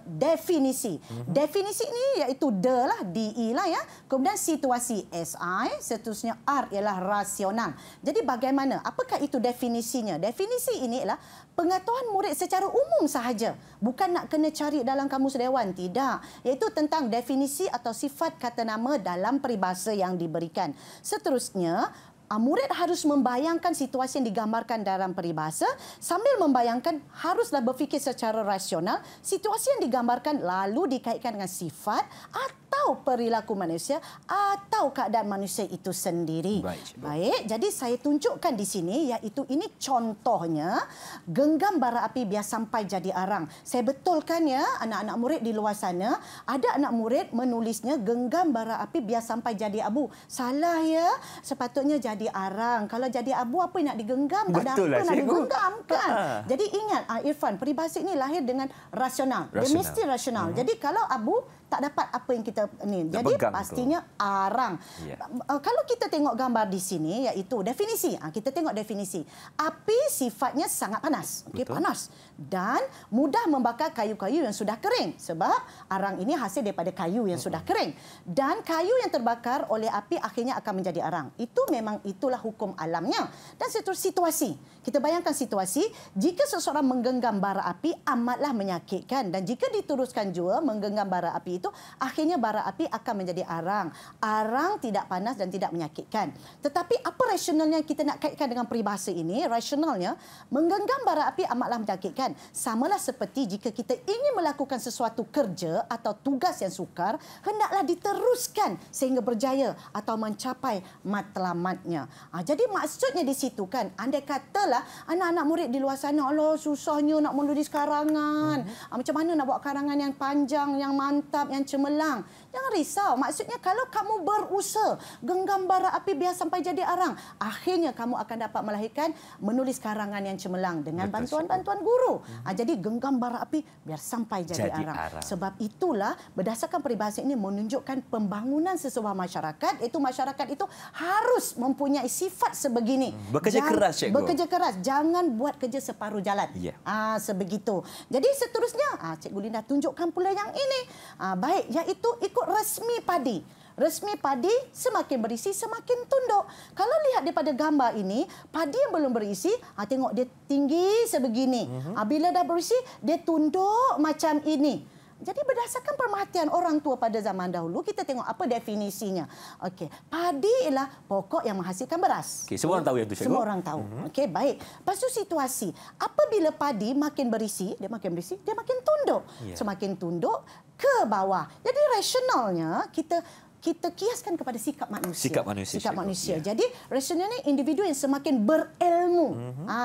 definisi. Definisi ini iaitu de lah, DE lah ya. Kemudian situasi SI, seterusnya R ialah rasional. Jadi bagaimana? Apakah itu definisinya? Definisi ini adalah pengetahuan murid secara umum sahaja. Bukan nak kena cari dalam kamus dewan. Tidak. Iaitu tentang definisi atau sifat kata nama dalam peribahasa yang diberikan. Seterusnya, murid harus membayangkan situasi yang digambarkan dalam peribahasa sambil membayangkan haruslah berfikir secara rasional situasi yang digambarkan lalu dikaitkan dengan sifat atau perilaku manusia atau keadaan manusia itu sendiri. Baik, jadi saya tunjukkan di sini iaitu ini contohnya genggam bara api biar sampai jadi arang. Saya betulkan ya anak-anak murid di luar sana, ada anak murid menulisnya genggam bara api biar sampai jadi abu. Salah ya, sepatutnya jadi arang. Kalau jadi abu apa yang nak digenggam? Tak ada apa nak digenggam kan? Jadi ingat Irfan, peribahasa ini lahir dengan rasional. Dia mesti rasional. Jadi kalau abu tak dapat apa yang kita ni. Jadi pastinya arang. Kalau kita tengok gambar di sini iaitu definisi. Kita tengok definisi. Api sifatnya sangat panas. Okey, panas. Dan mudah membakar kayu-kayu yang sudah kering. Sebab arang ini hasil daripada kayu yang sudah kering. Dan kayu yang terbakar oleh api akhirnya akan menjadi arang. Itu memang itulah hukum alamnya. Dan situasi. Kita bayangkan situasi, jika seseorang menggenggam bara api amatlah menyakitkan. Dan jika diteruskan jua menggenggam bara api itu, akhirnya bara api akan menjadi arang. Arang tidak panas dan tidak menyakitkan. Tetapi apa rasionalnya kita nak kaitkan dengan peribahasa ini? Rasionalnya, menggenggam bara api amatlah menyakitkan. Samalah seperti jika kita ingin melakukan sesuatu kerja atau tugas yang sukar, hendaklah diteruskan sehingga berjaya atau mencapai matlamatnya. Jadi maksudnya di situ kan, andai katalah anak-anak murid di luar sana, Allah susahnya nak menulis karangan. Macam mana nak buat karangan yang panjang, yang mantap, yang cemerlang. Jangan risau. Maksudnya kalau kamu berusaha genggam bara api biar sampai jadi arang, akhirnya kamu akan dapat melahirkan menulis karangan yang cemerlang dengan bantuan-bantuan guru. Jadi genggam bara api biar sampai jadi arang. Sebab itulah berdasarkan peribahasa ini menunjukkan pembangunan sesebuah masyarakat, iaitu masyarakat itu harus mempunyai sifat sebegini. Bekerja keras, cikgu. Bekerja keras. Jangan buat kerja separuh jalan. Sebegitu. Jadi seterusnya, Cikgu Linda tunjukkan pula yang ini. Baik, iaitu ikut resmi padi. Resmi padi semakin berisi semakin tunduk. Kalau lihat daripada gambar ini, padi yang belum berisi, tengok dia tinggi sebegini. Bila dah berisi, dia tunduk macam ini. Jadi berdasarkan pemerhatian orang tua pada zaman dahulu, kita tengok apa definisinya. Okey, padi ialah pokok yang menghasilkan beras. Okey, semua orang tahu yang tu, cikgu. Semua orang tahu. Okey, baik. Lepas tu situasi, apabila padi makin berisi, dia makin tunduk. Semakin tunduk ke bawah. Jadi rasionalnya kita kiaskan kepada sikap manusia. Sikap manusia. Jadi rasionalnya individu yang semakin berilmu,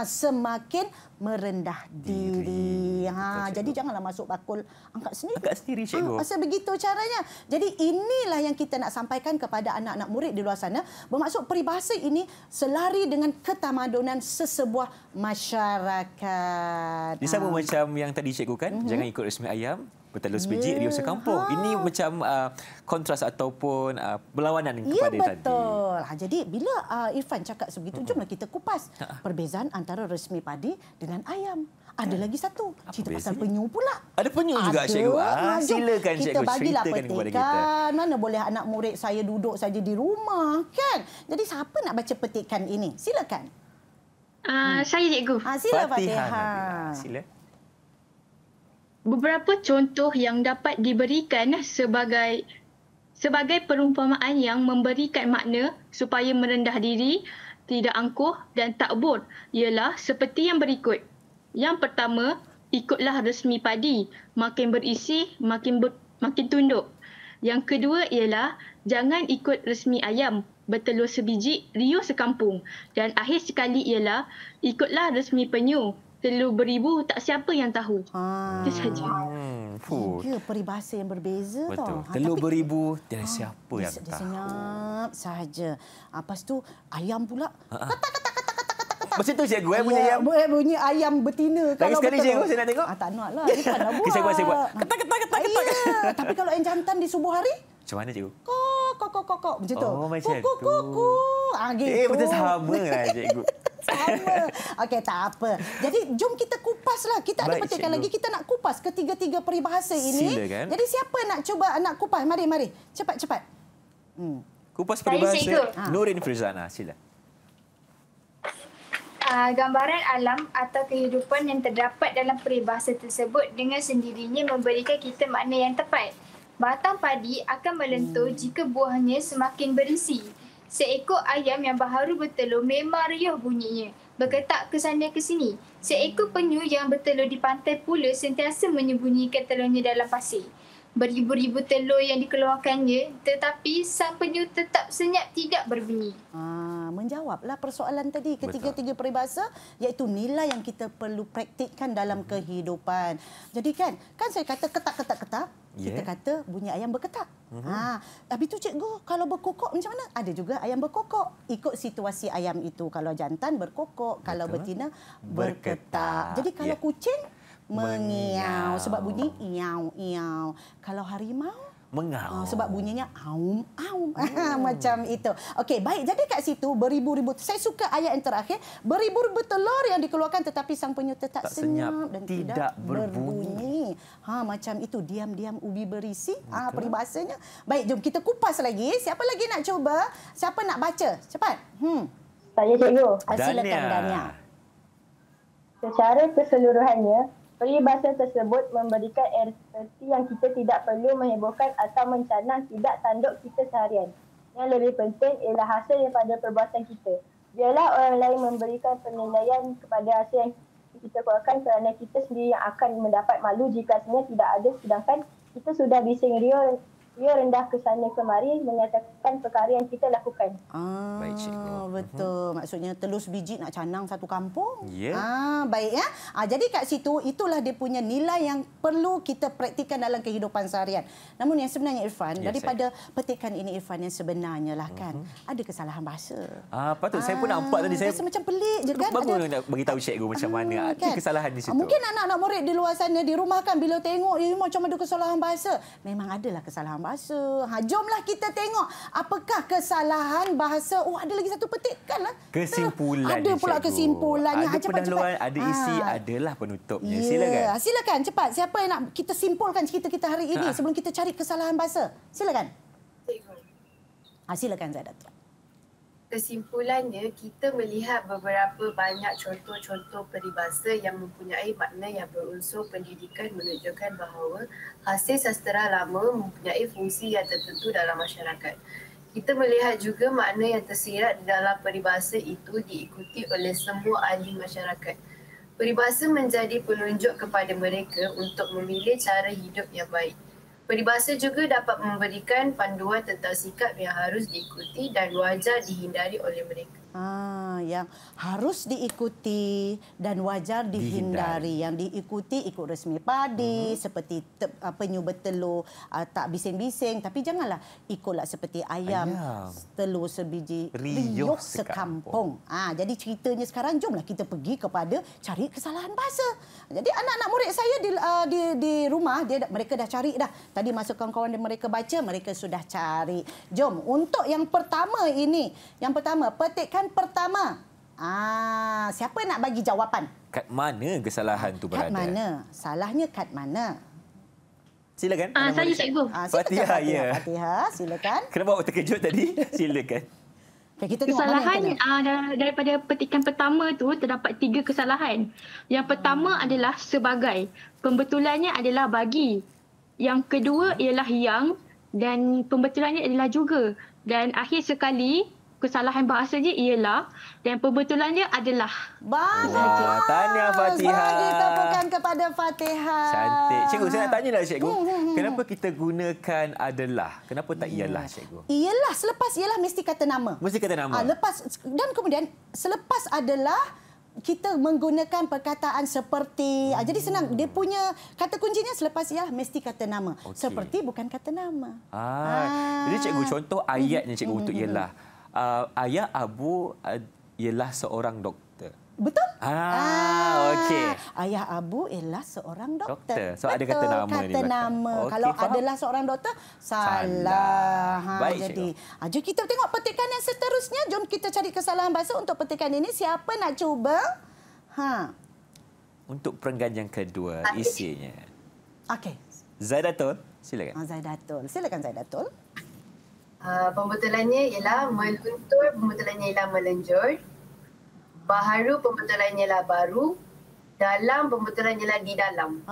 semakin merendah diri. Jadi janganlah masuk bakul angkat sendiri. Cikgu. Begitu caranya. Jadi inilah yang kita nak sampaikan kepada anak-anak murid di luar sana. Bermaksud peribahasa ini selari dengan ketamadunan sesebuah masyarakat. Dia sama macam yang tadi cikgu kan, jangan ikut resmi ayam. bertelur sebiji, rio sekampung. Ini macam kontras ataupun berlawanan kepada tadi. Ya, betul. Jadi bila Irfan cakap sebegitu, jomlah kita kupas perbezaan antara resmi padi dengan ayam. Ada lagi satu, cerita pasal penyu pula. Ada penyu juga, cikgu. Silakan, cikgu, kita bagilah ceritakan kepada kita. petikan. Mana boleh anak murid saya duduk saja di rumah, kan? Jadi siapa nak baca petikan ini? Silakan. Saya, cikgu. Sila Fatihah. Fatihah. Sila. Beberapa contoh yang dapat diberikan sebagai perumpamaan yang memberikan makna supaya merendah diri, tidak angkuh dan takbur ialah seperti yang berikut. Yang pertama, ikutlah resmi padi. Makin berisi, makin tunduk. Yang kedua ialah jangan ikut resmi ayam. Bertelur sebiji, rio sekampung. Dan akhir sekali ialah ikutlah resmi penyu. Telur beribu, tak siapa yang tahu. Itu saja. Ya, peribahasa yang berbeza. Betul. Tau. Telur beribu, tiada siapa yang dia tahu. senyap saja. Lepas tu, ayam pula. Macam tu, cikgu, punya ayam. Bunyi ayam betina. Lagi sekali, cikgu, saya nak tengok. Tak nak lah. Irfan dah buat. Saya buat. Ketak. Ya, tapi kalau yang jantan di subuh hari, Macam mana, cikgu? kok. Macam tu. Oh, macam tu. Gitu. Betul sama lah, cikgu. Sama. Okey, tak apa. Jadi, jom kita kupaslah. Kita ada Baik, petikan cikgu. lagi. Kita nak kupas ketiga-tiga peribahasa ini. Silakan. Jadi, siapa nak cuba nak kupas? Mari. Cepat. Kupas Saya, peribahasa cikgu. Nurin Firzana. Sila. Gambaran alam atau kehidupan yang terdapat dalam peribahasa tersebut dengan sendirinya memberikan kita makna yang tepat. Batang padi akan melentur jika buahnya semakin berisi. Seekor ayam yang baharu bertelur memang riuh bunyinya, bergetak ke sana ke sini. Seekor penyu yang bertelur di pantai pula sentiasa menyembunyikan telurnya dalam pasir. Beribu-ribu telur yang dikeluarkannya, tetapi sang penyu tetap senyap tidak berbunyi. Menjawablah persoalan tadi ketiga-tiga peribahasa, iaitu nilai yang kita perlu praktikkan dalam kehidupan. Jadi kan saya kata ketak, kita kata bunyi ayam berketak. Habis tu cikgu, kalau berkokok macam mana? Ada juga ayam berkokok. Ikut situasi ayam itu. Kalau jantan berkokok, kalau betina berketak. Jadi kalau kucing mengiau sebab bunyi iau. Kalau harimau Mengau. sebab bunyinya aum. Macam itu. Okey, baik. Jadi kat situ beribu-ribu. Saya suka ayat yang terakhir. Beribu-ribu telur yang dikeluarkan tetapi sang penyu tetap senyap dan tidak berbunyi. Macam itu. Diam-diam ubi berisi. Peribahasanya. Baik, jom kita kupas lagi. Siapa lagi nak cuba? Siapa nak baca? Cepat. Saya, cikgu. Silakan, Dania. Secara keseluruhannya, peribahasa tersebut memberikan erti yang kita tidak perlu menghebohkan atau mencanang tidak tanduk kita seharian. Yang lebih penting ialah hasil daripada perbuatan kita. Biarlah orang lain memberikan penilaian kepada hasil yang kita keluarkan kerana kita sendiri yang akan mendapat malu jika sebenarnya tidak ada, sedangkan kita sudah bising rio rendah ke sana kemari menyatakan perkara yang kita lakukan. Baik, cikgu. Betul. Maksudnya telur sebiji nak canang satu kampung. Ya. Baik ya. Jadi kat situ itulah dia punya nilai yang perlu kita praktikkan dalam kehidupan seharian. Namun yang sebenarnya Irfan, daripada petikan ini Irfan yang sebenarnya lah kan, ada kesalahan bahasa. Patut saya pun nampak tadi saya rasa macam pelik je kan. bagus nak bagi tahu cikgu macam mana ada kesalahan di situ. Mungkin anak-anak murid di luar sana di rumah kan bila tengok macam ada kesalahan bahasa. Memang adalah kesalahan bahasa. Jomlah kita tengok apakah kesalahan bahasa. Ada lagi satu petikan lah. Kesimpulan. Ada pula kesimpulannya. Ada pendahuluan, ada isi, adalah penutupnya. Silakan. Silakan cepat. Siapa yang nak kita simpulkan cerita kita hari ini sebelum kita cari kesalahan bahasa? Silakan. Silakan Zaidatul. Kesimpulannya, kita melihat beberapa banyak contoh-contoh peribahasa yang mempunyai makna yang berunsur pendidikan menunjukkan bahawa hasil sastera lama mempunyai fungsi yang tertentu dalam masyarakat. Kita melihat juga makna yang tersirat di dalam peribahasa itu diikuti oleh semua ahli masyarakat. Peribahasa menjadi penunjuk kepada mereka untuk memilih cara hidup yang baik. Peribahasa juga dapat memberikan panduan tentang sikap yang harus diikuti dan wajar dihindari oleh mereka. Yang harus diikuti dan wajar dihindari. Yang diikuti ikut resmi padi seperti penyu bertelur tak bising-bising, tapi janganlah ikutlah seperti ayam telur sebiji riuh sekampung. Jadi ceritanya sekarang jomlah kita pergi kepada cari kesalahan bahasa. Jadi anak-anak murid saya di rumah mereka dah cari dah. Tadi masa kawan-kawan mereka baca, mereka sudah cari. Jom untuk yang pertama ini. Yang pertama, petikan pertama. Siapa nak bagi jawapan? Kat mana kesalahan tu berada? Kat mana? Salahnya kat mana? Silakan. Saya cikgu. Fatihah, ya. Fatihah, silakan. Kenapa awak terkejut tadi? Silakan. Okay, kita tengok Kesalahan mana yang daripada petikan pertama tu terdapat 3 kesalahan. Yang pertama adalah sebagai. Pembetulannya adalah bagi. Yang kedua ialah yang, dan pembetulannya adalah juga. Dan akhir sekali, kesalahan bahasa je ialah, dan pembetulannya adalah. Bagus. Tahniah Fatihah. Bagi tepukan kepada Fatihah. Cantik. Cikgu, saya nak tanya lah cikgu. Kenapa kita gunakan adalah? Kenapa tak ialah cikgu? Ialah, selepas ialah mesti kata nama. Mesti kata nama. Dan kemudian selepas adalah kita menggunakan perkataan seperti. Jadi senang. Dia punya kata kuncinya selepas ialah mesti kata nama. Seperti bukan kata nama. Jadi cikgu, contoh ayatnya cikgu untuk ialah. Ayah Abu ialah seorang doktor. Betul? Okey. Ayah Abu ialah seorang doktor. So ada kata nama ni. Kata nama. Okay, kalau faham? adalah seorang doktor, salah. Baik, jadi, jom kita tengok petikan yang seterusnya. Jom kita cari kesalahan bahasa untuk petikan ini. Siapa nak cuba? Untuk perenggan yang kedua, isinya. Okey. Zaidatul, silakan. Zaidatul. Silakan Zaidatul. Pembetulannya ialah meluntur, pembetulannya ialah melenjur. Baharu, pembetulannya ialah baru. Dalam, pembetulannya ialah di dalam.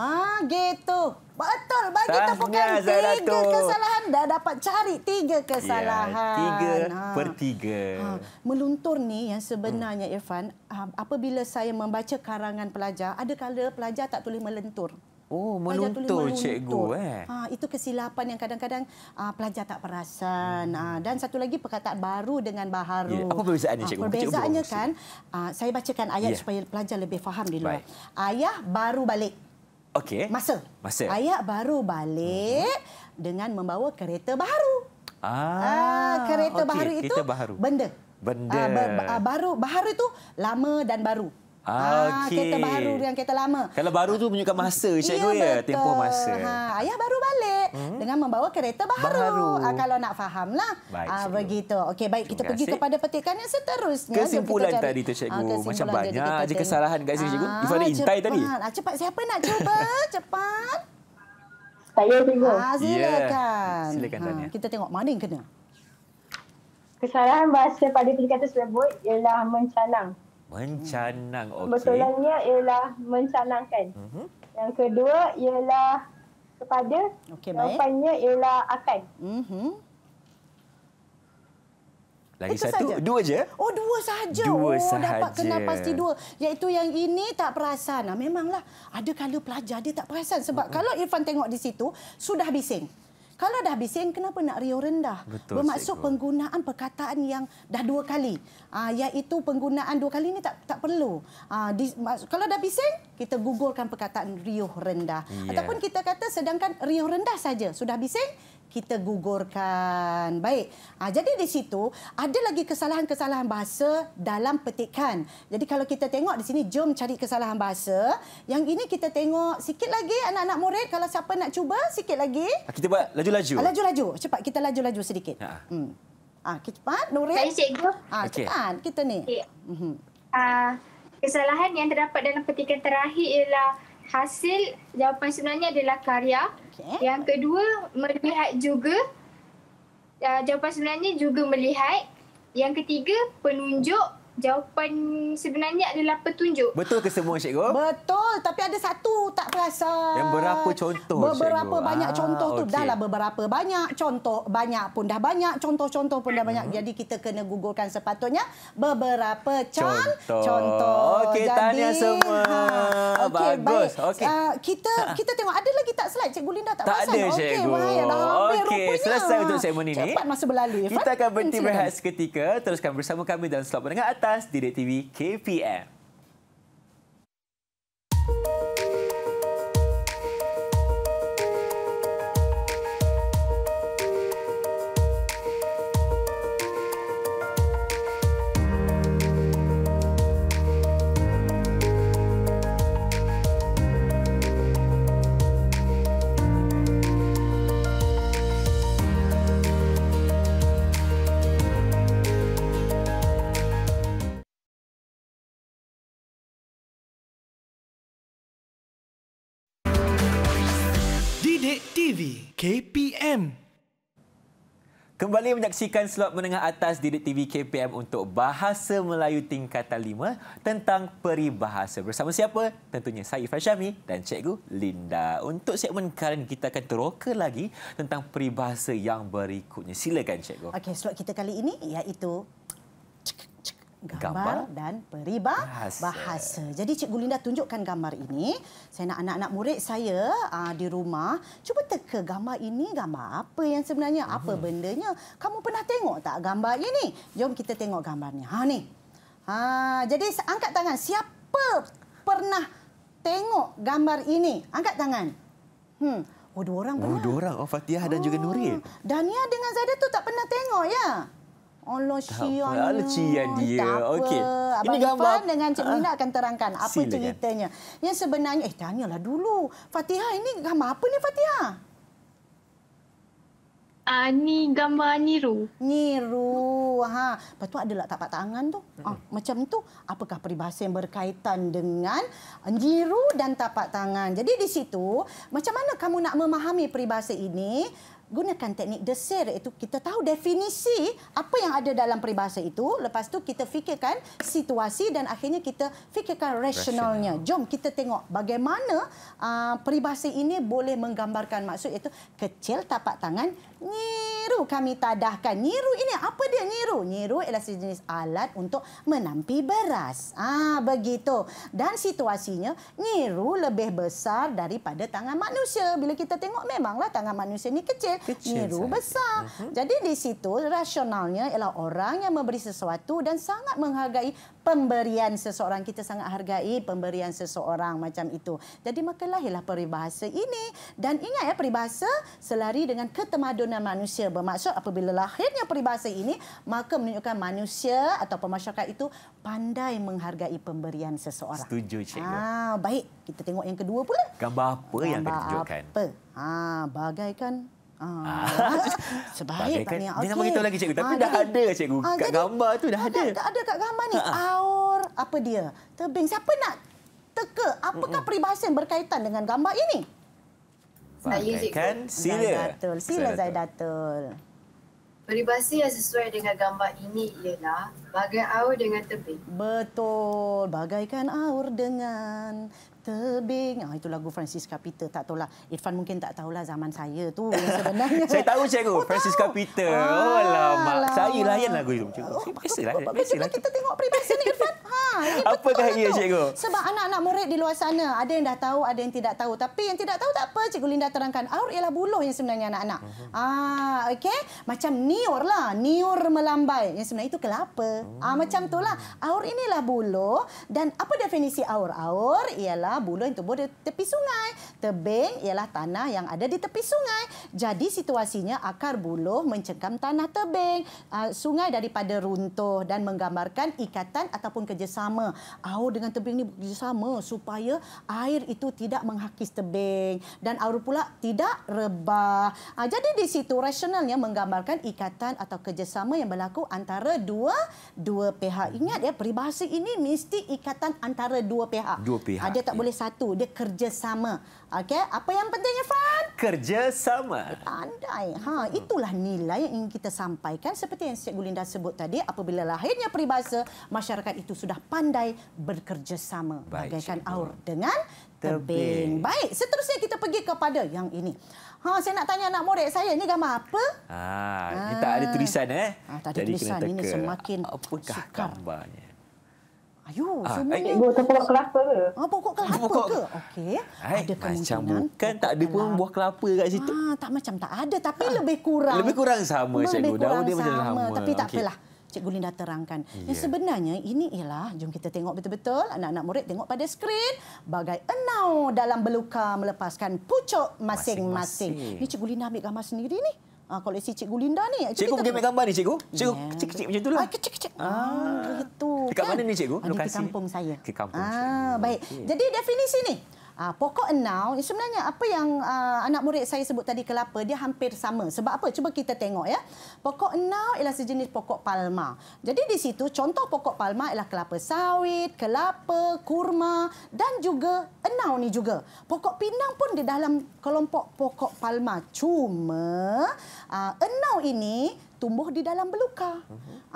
Gitu. Betul. Bagi tepukan 3 kesalahan. Dah dapat cari 3 kesalahan. 3/3. Meluntur ni yang sebenarnya Irfan, apabila saya membaca karangan pelajar, ada kala pelajar tak tulis melentur. Meluntur cikgu. Itu kesilapan yang kadang-kadang pelajar tak perasan. Dan satu lagi perkataan baru dengan baharu. Apa perbezaannya cikgu? Perbezaannya kan, saya bacakan ayat supaya pelajar lebih faham di luar. Ayah baru balik. Okey. Masa. Ayah baru balik dengan membawa kereta baharu. Kereta baharu itu benda. Baharu itu lama dan baru. Kereta baharu dengan kereta lama. Kalau baru tu menunjukkan masa cikgu ya, tempoh masa. Ayah baru balik dengan membawa kereta baharu. Kalau nak fahamlah. Begitu. Okey, baik, kita pergi kepada petikan yang seterusnya. Kesimpulan tadi tu cikgu, macam banyak je kesalahan kat sini cikgu. Ifana intai tadi. Cepat, siapa nak cuba? Cepat. Saya cikgu. Silakan. Silakan tanya. Kita tengok mana yang kena. Kesalahan bahasa pada petikan tersebut ialah mencanang. Mencanang, okey. Pembetulannya ialah mencanangkan. Yang kedua ialah kepada. Jawapannya ialah akan. Lagi itu satu, saja. 2 je? Dua sahaja. Dapat kena pasti 2. Iaitu yang ini tak perasan. Memanglah ada kala pelajar dia tak perasan. Sebab kalau Irfan tengok di situ, sudah bising. Kalau dah bising, kenapa nak riuh rendah? Betul, bermaksud cikgu. Penggunaan perkataan yang dah 2 kali. Iaitu penggunaan 2 kali ini tak perlu. Kalau dah bising, kita gugurkan perkataan riuh rendah. Ataupun kita kata sedangkan riuh rendah saja. Sudah bising, kita gugurkan. Baik. Jadi di situ ada lagi kesalahan-kesalahan bahasa dalam petikan. Jadi kalau kita tengok di sini, jom cari kesalahan bahasa. Yang ini kita tengok sikit lagi anak-anak murid. Kalau siapa nak cuba, sikit lagi. Kita buat laju-laju. Laju-laju. Cepat, kita laju-laju sedikit. Cepat, Nurin. Saya cikgu. Cepat, kita ni. Okay. Kesalahan yang terdapat dalam petikan terakhir ialah hasil jawapan sebenarnya adalah karya. Yang kedua, melihat juga. Jawapan sebenarnya juga melihat. Yang ketiga, penunjuk jawapan sebenarnya adalah petunjuk. Betul ke semua, cikgu? Betul, tapi ada satu tak perasan. Yang berapa contoh, Beberapa cikgu? banyak contoh tu. okey. Dah lah beberapa banyak contoh. Banyak pun dah banyak. Contoh-contoh pun dah banyak. Jadi kita kena gugurkan sepatutnya beberapa contoh. Okey, Jadi, tahniah semua. Okey, Bagus. baik. Okey. Kita tengok ada lagi tak slide Cikgu Linda tak perasan? ada, cikgu. Okey, bahaya dah habis Okey, rupanya. selesai untuk segmen ini. Cepat masa berlalu. Irfan. Kita akan berhenti Silakan. berehat seketika. Teruskan bersama kami dalam slot menengah atas Didik TV KPM. Didik TV KPM. Kembali menyaksikan slot menengah atas Didik TV KPM untuk Bahasa Melayu Tingkatan 5 tentang peribahasa. Bersama siapa? Tentunya saya Irfan Syahmi dan Cikgu Linda. Untuk segmen kali ini kita akan teroka lagi tentang peribahasa yang berikutnya. Silakan, Cikgu. Okey, slot kita kali ini iaitu gambar dan peribahasa. Jadi Cikgu Linda tunjukkan gambar ini. Saya nak anak-anak murid saya di rumah cuba teka gambar ini gambar apa yang sebenarnya, apa bendanya. Kamu pernah tengok tak gambar ini? Jom kita tengok gambarnya. Ni. Jadi angkat tangan. Siapa pernah tengok gambar ini? Angkat tangan. Oh, dua orang pernah. Dua orang. Fatihah dan juga Nuril. Dania dengan Zaida tu tak pernah tengok ya? Allah cian dia. Okey. Abang Ini gambar Irfan dengan Cik Linda akan terangkan apa Silakan. ceritanya. Yang sebenarnya, tanyalah dulu. Fatihah, ini gambar apa ni Fatihah? Ni gambar Niru. Niru. Lepas tu ada lah tapak tangan tu. Macam tu. Apakah peribahasa yang berkaitan dengan niru dan tapak tangan? Jadi di situ, macam mana kamu nak memahami peribahasa ini? Gunakan teknik desir, iaitu kita tahu definisi apa yang ada dalam peribahasa itu. Lepas tu kita fikirkan situasi dan akhirnya kita fikirkan rasionalnya. Jom kita tengok bagaimana peribahasa ini boleh menggambarkan maksud, iaitu kecil tapak tangan, niru kami tadahkan. Niru ini apa dia niru? Niru adalah sejenis alat untuk menampi beras. Begitu. Dan situasinya niru lebih besar daripada tangan manusia. Bila kita tengok memanglah tangan manusia ni kecil. Niru besar. Jadi di situ rasionalnya ialah orang yang memberi sesuatu dan sangat menghargai pemberian seseorang. Kita sangat hargai pemberian seseorang macam itu. Jadi maka lahirlah peribahasa ini. Dan ingat ya, peribahasa selari dengan ketemadunan manusia. Bermaksud apabila lahirnya peribahasa ini, maka menunjukkan manusia atau masyarakat itu pandai menghargai pemberian seseorang. Setuju, Cikgu. Baik, kita tengok yang kedua pula. Gambar apa yang akan ditunjukkan? Apa? Bagaikan sebaik Bagaikan. ni. Dia nak beritahu lagi, Cikgu. Tapi dah ada, Cikgu. Kat gambar tu dah ada. Ada kat gambar ni. Aur, apa dia? Tebing. Siapa nak teka apakah peribahasa yang berkaitan dengan gambar ini? Saya, Bagaikan. Sila. Zaidatul. Sila Zaidatul. Peribahasa yang sesuai dengan gambar ini ialah bagai aur dengan tebing. Betul. Bagaikan aur dengan tebing. Itu lagu Francisca Peter. Tak tahulah. Irfan mungkin tak tahulah zaman saya tu yang sebenarnya. Saya tahu, Cikgu. Francisca Peter. Lama. Saya layan lagu itu, Cikgu. Biasalah. Biasalah kita tengok peribahasa ni, Irfan. Ini Apakah betul ia, tu. Cikgu? Sebab anak-anak murid di luar sana, ada yang dah tahu, ada yang tidak tahu. Tapi yang tidak tahu tak apa, Cikgu Linda terangkan. Aur ialah buluh yang sebenarnya anak-anak. Okey. Macam niur lah. Niur melambai. Yang sebenarnya itu kelapa. Macam itulah. Aur inilah buluh. Dan apa definisi aur? Aur ialah buluh yang tumbuh di tepi sungai. Tebing ialah tanah yang ada di tepi sungai. Jadi situasinya akar buluh mencengkam tanah tebing. Sungai daripada runtuh dan menggambarkan ikatan ataupun kerjasama. Aur dengan tebing ni bekerjasama supaya air itu tidak menghakis tebing dan aur pula tidak rebah. Jadi di situ rasionalnya menggambarkan ikatan atau kerjasama yang berlaku antara dua pihak. Ingat ya, peribahasa ini mesti ikatan antara dua pihak. Dua pihak. Dia tak boleh satu, dia kerjasama. Okey, apa yang penting, Irfan? Kerjasama. Pandai. Itulah nilai yang ingin kita sampaikan seperti yang Cikgu Linda sebut tadi, apabila lahirnya peribahasa, masyarakat itu sudah pandai bekerjasama. Bagaikan aur dengan tebing. Baik, seterusnya kita pergi kepada yang ini. Saya nak tanya anak murid saya, ni gambar apa? Ni tak ada tulisan Tak ada tulisan, ini semakin apakah sukar. gambarnya? Ayo, semuanya. Ibu tu pokok kelapa ke? Pokok kelapa ke? Okey. Ada macam kemungkinan. bukan, tak ada pun buah kelapa kat situ. Tak macam tak ada, tapi lebih kurang. Lebih kurang sama, Cikgu. Daun dia macam sama. Tapi tak apalah. Cikgu Linda terangkan. Yang sebenarnya ini ialah, jom kita tengok betul-betul. Anak-anak murid tengok pada skrin. Bagai enau dalam beluka melepaskan pucuk masing-masing. Ni Cikgu Linda ambil gambar sendiri ni. Koleksi Cikgu Linda ni. Cikgu pergi ambil gambar ni, Cikgu? Cikgu kecil-kecil macam itulah. Kecil-kecil. Gitu. Dekat mana ni, Cikgu? Lokasi? Di kampung saya. Ke kampung Cikgu. Baik. Jadi definisi ni. Pokok enau, sebenarnya apa yang anak murid saya sebut tadi kelapa, dia hampir sama. Sebab apa? Cuba kita tengok ya. Pokok enau ialah sejenis pokok palma. Jadi di situ contoh pokok palma ialah kelapa sawit, kelapa, kurma dan juga enau ni juga. Pokok pinang pun di dalam kelompok pokok palma. Cuma enau ini tumbuh di dalam beluka.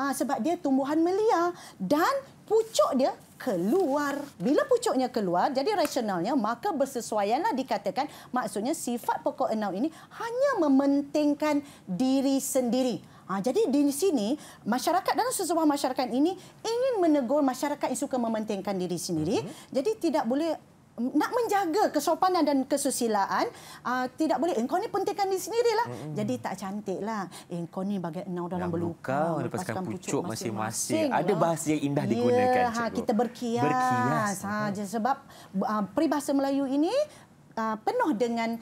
Sebab dia tumbuhan melia dan pucuk dia keluar. Bila pucuknya keluar, jadi rasionalnya, maka bersesuaianlah dikatakan, maksudnya sifat pokok enau ini hanya mementingkan diri sendiri. Jadi di sini, masyarakat dalam sesebuah masyarakat ini ingin menegur masyarakat yang suka mementingkan diri sendiri. Jadi tidak boleh nak menjaga kesopanan dan kesusilaan, tidak boleh engkau ni pentingkan diri sendirilah. Jadi tak cantiklah. Engkau ni bagai enau dalam beluka, melepaskan pucuk masing-masing. Ada bahasa yang indah digunakan, Cikgu. Kita berkias. Sebab peribahasa Melayu ini penuh dengan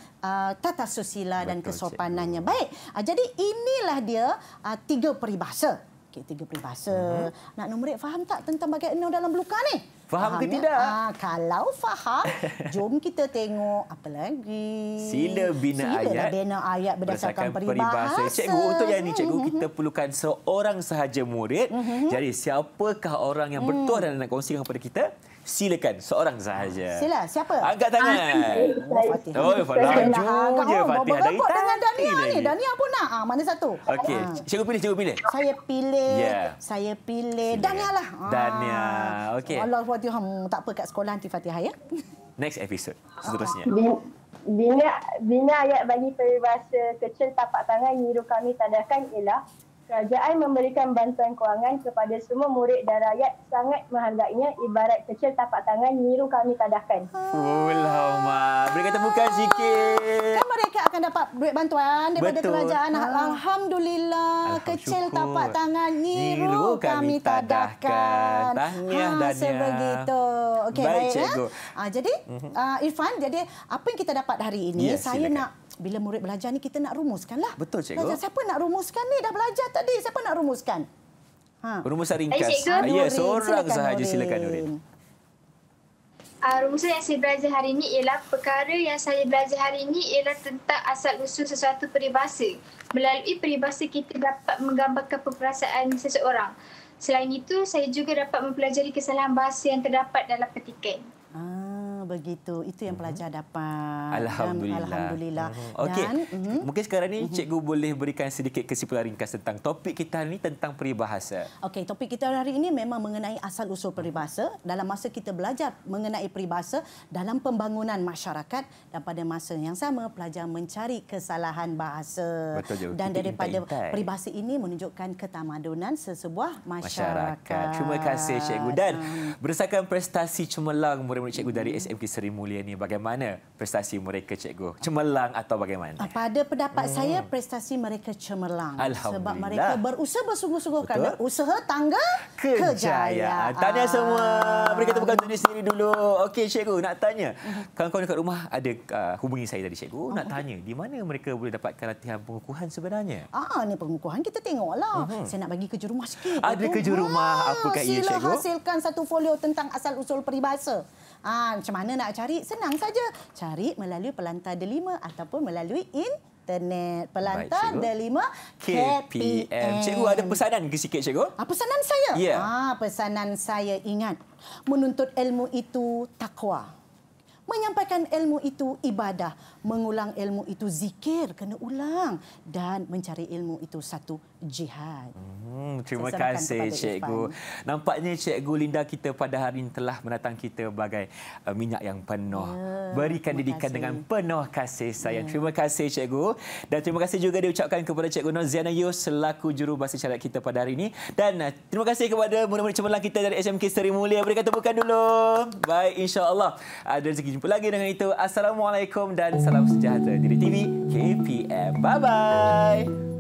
tata susila dan kesopanannya. Cikgu. Baik. Jadi inilah dia 3 peribahasa. Okey, 3 peribahasa. Nak murid faham tak tentang bagai enau dalam beluka ni? Faham ke tidak? Kalau faham, jom kita tengok apa lagi. Sila bina ayat berdasarkan peribahasa. Cikgu, untuk yang ini, Cikgu, kita perlukan seorang sahaja murid. Jadi, siapakah orang yang bertuah dan nak kongsikan kepada kita? Silakan, seorang sahaja. Sila, siapa? Angkat tangan. Fatihah. Laju je Fatihah dari tadi. Dengan Dania ni. lagi. Dania pun nak. Mana satu? Okey, Cikgu pilih. Saya pilih. Yeah. Saya pilih. Dania lah. Dania. Okey. Allah Fatihah. Tak apa kat sekolah nanti Fatihah ya. Next episode seterusnya. Bina ayat bagi peribahasa kecil tapak tangan niru kami tadakan ialah kerajaan memberikan bantuan kewangan kepada semua murid dan rakyat sangat menghargainya ibarat kecil tapak tangan niru kami tadakan. Ulama. Berikan tepukan sikit. Kan mereka akan dapat duit bantuan daripada kerajaan. Alhamdulillah. Kecil tapak tangan niru kami tadahkan. Tahniah Dania. Sebegitu. Okey, baik, baik Cikgu. Jadi Irfan, jadi apa yang kita dapat hari ini, saya silakan. nak bila murid belajar ni kita nak rumuskanlah. Betul, Cikgu. Siapa nak rumuskan ni? Dah belajar tadi. Siapa nak rumuskan? Rumusan ringkas. Cikgu. Seorang sahaja. Silakan, Nurin. Rumusan yang saya belajar hari ini ialah perkara yang saya belajar hari ini ialah tentang asal-usul sesuatu peribahasa. Melalui peribahasa kita dapat menggambarkan perasaan seseorang. Selain itu, saya juga dapat mempelajari kesalahan bahasa yang terdapat dalam petikan. Begitu. Itu yang pelajar dapat. Alhamdulillah. Okey. Mungkin sekarang ni Cikgu boleh berikan sedikit kesimpulan ringkas tentang topik kita hari ini tentang peribahasa. Okey, topik kita hari ini memang mengenai asal-usul peribahasa. Dalam masa kita belajar mengenai peribahasa dalam pembangunan masyarakat dan pada masa yang sama pelajar mencari kesalahan bahasa. Betul je. Dan daripada peribahasa ini menunjukkan ketamadunan sesebuah masyarakat. Terima kasih, Cikgu. Dan berdasarkan prestasi cemerlang murid-murid Cikgu dari SMK Seri Mulia ni, bagaimana prestasi mereka, Cikgu? Cemerlang atau bagaimana? Pada pendapat saya, prestasi mereka cemerlang. Alhamdulillah. Sebab mereka berusaha bersungguh-sungguh kerana usaha tangga kejayaan. Tahniah semua. Berikan tepukan untuk diri sendiri dulu. Okey, Cikgu, nak tanya. Kawan-kawan dekat rumah ada hubungi saya tadi, Cikgu. Nak tanya, di mana mereka boleh dapatkan latihan pengukuhan sebenarnya? Ni pengukuhan kita tengoklah. Saya nak bagi kerja rumah sikit. Ada kerja rumah. Apakah ia, Cikgu? Sila hasilkan satu folio tentang asal-usul peribahasa. Macam mana nak cari? Senang saja. Cari melalui Pelantar Delima ataupun melalui internet. Pelantar Delima KPM. Cikgu, ada pesanan ke sikit, Cikgu? Pesanan saya? Ya. Pesanan saya, ingat. Menuntut ilmu itu takwa. Menyampaikan ilmu itu ibadah. Mengulang ilmu itu zikir. Kena ulang. Dan mencari ilmu itu satu jihad. Terima Saya serahkan kasih kepada Cikgu. Irfan. Nampaknya Cikgu Linda kita pada hari ini telah menatang kita bagai minyak yang penuh. Berikan didikan dengan penuh kasih sayang. Terima kasih Cikgu. Dan terima kasih juga diucapkan kepada Cikgu Noziana Yus selaku jurubahasa isyarat kita pada hari ini. Dan terima kasih kepada murid-murid cemerlang kita dari SMK Seri Mulia. Berikan tepukan dulu. Baik, insya-Allah ada rezeki jumpa lagi dengan itu. Assalamualaikum dan salam sejahtera dari TV KPM. Bye-bye.